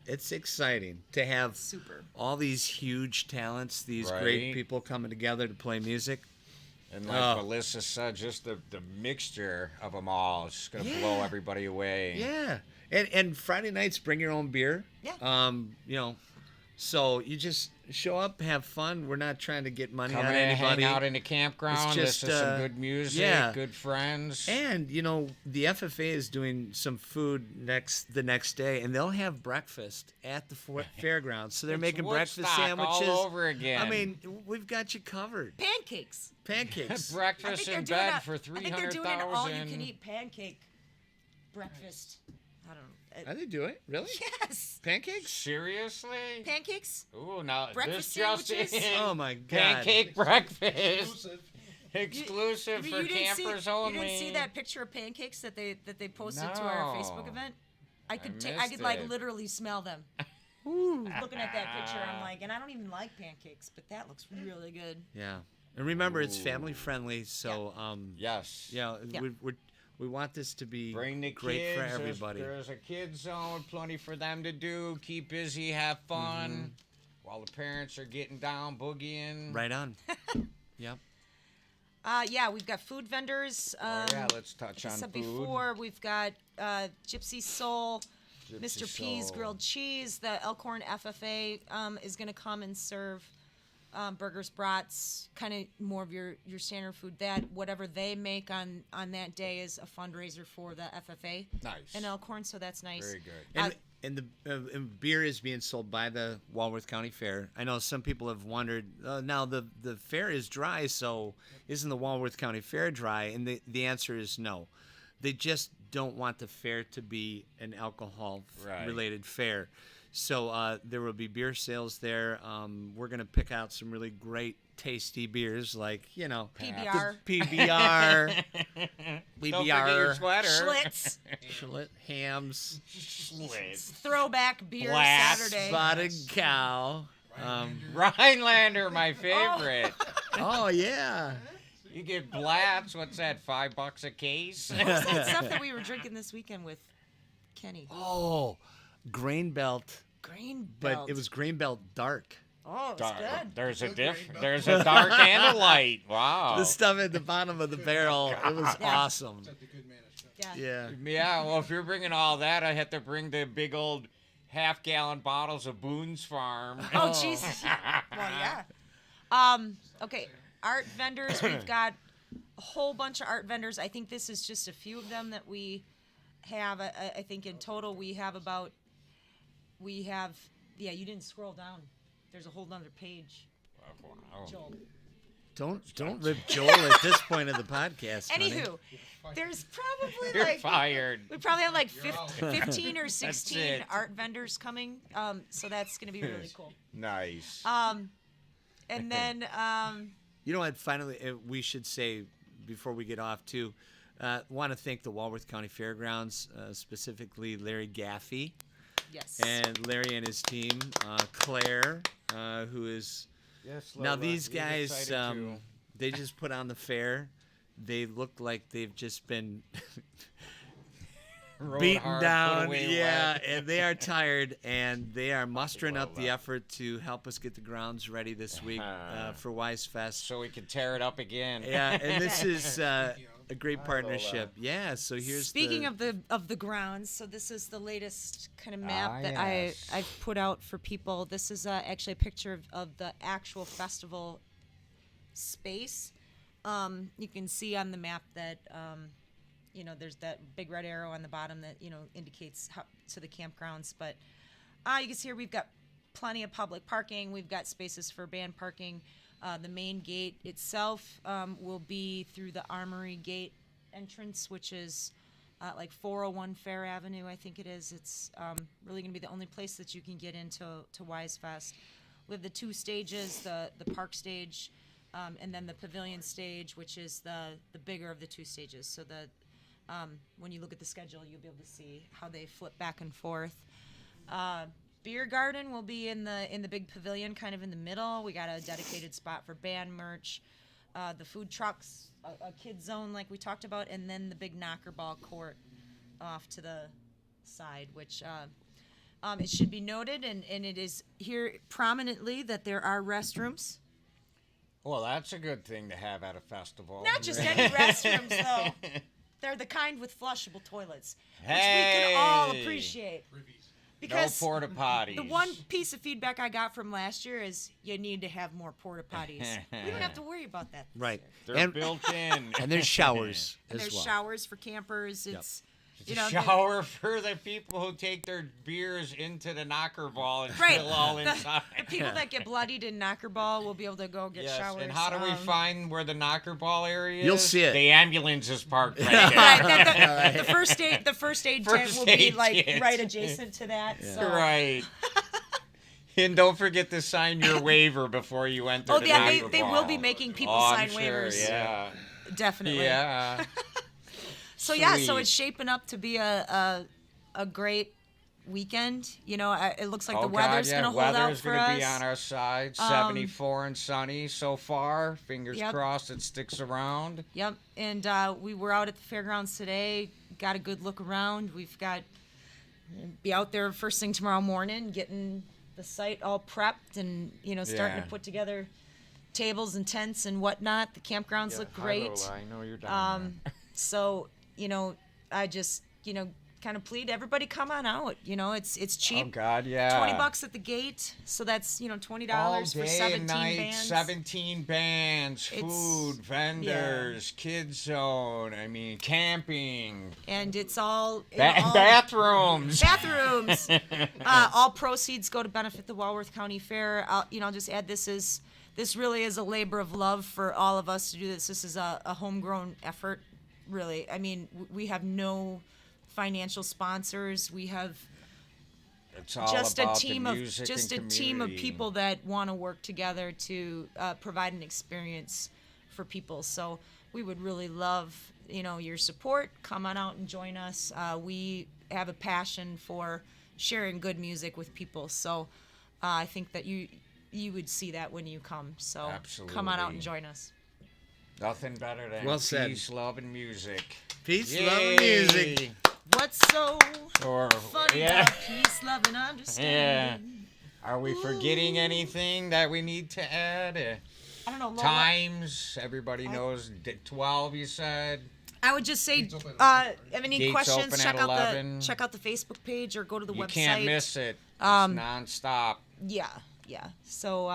It's exciting to have Super. all these huge talents, these Right. great people coming together to play music. And like Melissa said, just the mixture of them all is going to blow everybody away. Yeah, and Friday nights, bring your own beer. Yeah. So you just show up, have fun. We're not trying to get money Come out of in, anybody. hang out in the campground, It's just, listen to some good music, yeah. good friends. And the FFA is doing some food the next day, and they'll have breakfast at the fairgrounds. So they're It's making breakfast Woodstock sandwiches all over again. I mean, we've got you covered. Pancakes. Pancakes. I breakfast think in they're doing bed for I think they're doing an 300,000. all-you-can-eat pancake breakfast. I don't know. How do they do it? Really? Yes. Pancakes? Seriously? Pancakes. Ooh, now Breakfast this just sandwiches? in. Oh my God! Pancake breakfast. Exclusive You for didn't campers see, only. You didn't see that picture of pancakes that they posted to our Facebook No. event? I could missed like it. literally smell them. Looking at that picture, I'm like, and I don't even like pancakes, but that looks really good. Yeah, and remember, it's family friendly. So, Yes. yeah, Yeah. we want this to be Bring the great kids. for everybody. There's a kids zone, plenty for them to do. Keep busy, have fun, while the parents are getting down, boogieing. Right on. Yep. Yeah, we've got food vendors. Oh, yeah, let's touch Like I on said food. before, we've got Gypsy Soul, Gypsy Mr. P's Soul. Grilled Cheese. The Elkhorn FFA is going to come and serve burgers, brats, kind of more of your standard food. That whatever they make on that day is a fundraiser for the FFA Nice. in Elkhorn, so that's nice. Very good. And and beer is being sold by the Walworth County Fair. I know some people have wondered. Now the fair is dry, so isn't the Walworth County Fair dry? And the answer is no. They just don't want the fair to be an alcohol related fair. So there will be beer sales there. We're gonna pick out some really great, tasty beers, like PBR, PBR, Don't forget your PBR, sweater. Schlitz, Schlitz, hams, Schlitz. throwback beer Black Saturday. spotted cow. Rhinelander, my favorite. Oh yeah. You get Blatz. What's that? $5 a case. What's that stuff that we were drinking this weekend with Kenny? Oh, grain belt, Grain but Belt. it was grain belt dark. Oh, it's good. There's There's a dark and a light. Wow. The stuff at the bottom of the barrel, it was Yeah. awesome. Yeah. Yeah. Yeah. Well, if you're bringing all that, I have to bring the big old half-gallon bottles of Boone's Farm. Oh, Jesus. Well, yeah. Okay, art vendors. We've got a whole bunch of art vendors. I think this is just a few of them that we have. I think in total we have, yeah, you didn't scroll down. There's a whole nother page, Wow. Joel. Don't rip Joel at this point of the podcast. honey. Anywho, there's probably You're like fired. we probably have like 15 or 16 it. art vendors coming. So that's gonna be really cool. Nice. And then You know what? Finally, we should say before we get off too. Want to thank the Walworth County Fairgrounds, specifically Larry Gaffey yes. and Larry and his team, Claire, who is Yes, now Lola, these we're guys. excited too. They just put on the fair. They look like they've just been Rode beaten hard, put down. away Yeah, wet. and they are tired, and they are mustering up the Lola. effort to help us get the grounds ready this week for Wise Fest. So we can tear it up again. Yeah, and this is a great partnership. Yeah, so here's Speaking of the grounds, so this is the latest kind of map that yes. I've put out for people. This is actually a picture of the actual festival space. You can see on the map that there's that big red arrow on the bottom that indicates how to the campgrounds. But you can see here we've got plenty of public parking. We've got spaces for band parking. The main gate itself will be through the Armory Gate entrance, which is like 401 Fair Avenue, I think it is. It's really going to be the only place that you can get into Wise Fest. We have the two stages, the park stage, and then the pavilion stage, which is the bigger of the two stages. So when you look at the schedule, you'll be able to see how they flip back and forth. Beer garden will be in the big pavilion, kind of in the middle. We got a dedicated spot for band merch, the food trucks, a kid zone like we talked about, and then the big knocker ball court off to the side, which it should be noted, and it is here prominently that there are restrooms. Well, that's a good thing to have at a festival. Not just any restrooms, though. They're the kind with flushable toilets, which we Hey! can all appreciate. Because no porta potties. the one piece of feedback I got from last year is you need to have more porta potties. We don't have to worry about that. this right, year. They're and built in. and there's showers And as there's well. showers for campers. It's Shower for the people who take their beers into the knocker ball and right. spill all the inside. people that get bloodied in knocker ball will be able to go get Yes, showers. and how do we find where the knocker ball area is? You'll see it. The ambulance is parked right there. Right, the first aid tent First will be aid like tent. right adjacent to that. So. Right. And don't forget to sign your waiver before you enter the yeah, knocker they ball. will be making people I'm sign sure, waivers. Yeah. Definitely. Yeah. So yeah, so Sweet. it's shaping up to be a great weekend. It looks like the weather's God, yeah. gonna hold out Weather's for gonna us. be on our side. 74 and sunny so far. Fingers Yep. crossed it sticks around. Yep, and we were out at the fairgrounds today. Got a good look around. We've got be out there first thing tomorrow morning, getting the site all prepped and starting Yeah. to put together tables and tents and whatnot. The campgrounds look great. I know you're down So I just kind of plead everybody come on out. It's there. cheap. Oh God, yeah. $20 at the gate, so that's $20 All for day 17 and night, bands. 17 bands, food, vendors, kids zone. I mean, camping, And it's all, bathrooms. bathrooms. All proceeds go to benefit the Walworth County Fair. I'll just add this really is a labor of love for all of us to do this. This is a homegrown effort, really. I mean, we have no financial sponsors. We have It's all just about a team the of music just and a team of community. people that want to work together to provide an experience for people. So we would really love your support. Come on out and join us. We have a passion for sharing good music with people. So I think that you would see that when you come. So come on out and Absolutely. join us. Nothing better than Well said. peace, love, and music. Peace, Yay! love, and music. What's so Or funny yeah. about peace, love, and understanding? Are we forgetting anything that we need to add? I don't know. Lola, Times, everybody knows 12, you said. I would just say, open at 11, have any Gates questions? open Check at out 11. check out the Facebook page or go to the You website. can't miss it. It's nonstop. Yeah. So,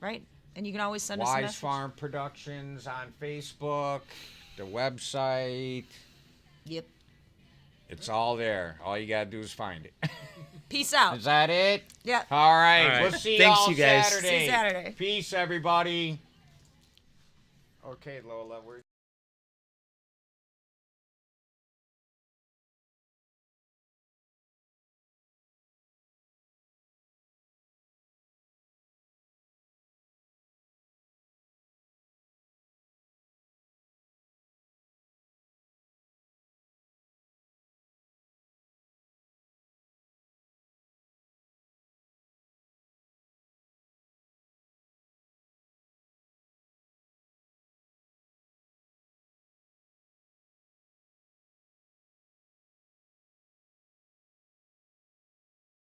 right, and you can always send us a Wise message. Farm Productions on Facebook, the website. Yep. It's all there. All you gotta do is find it. Peace out. Is that it? Yeah. All right. All right. We'll see Thanks, y'all you guys. Saturday. See you Saturday. Peace, everybody. Okay, Lola, we're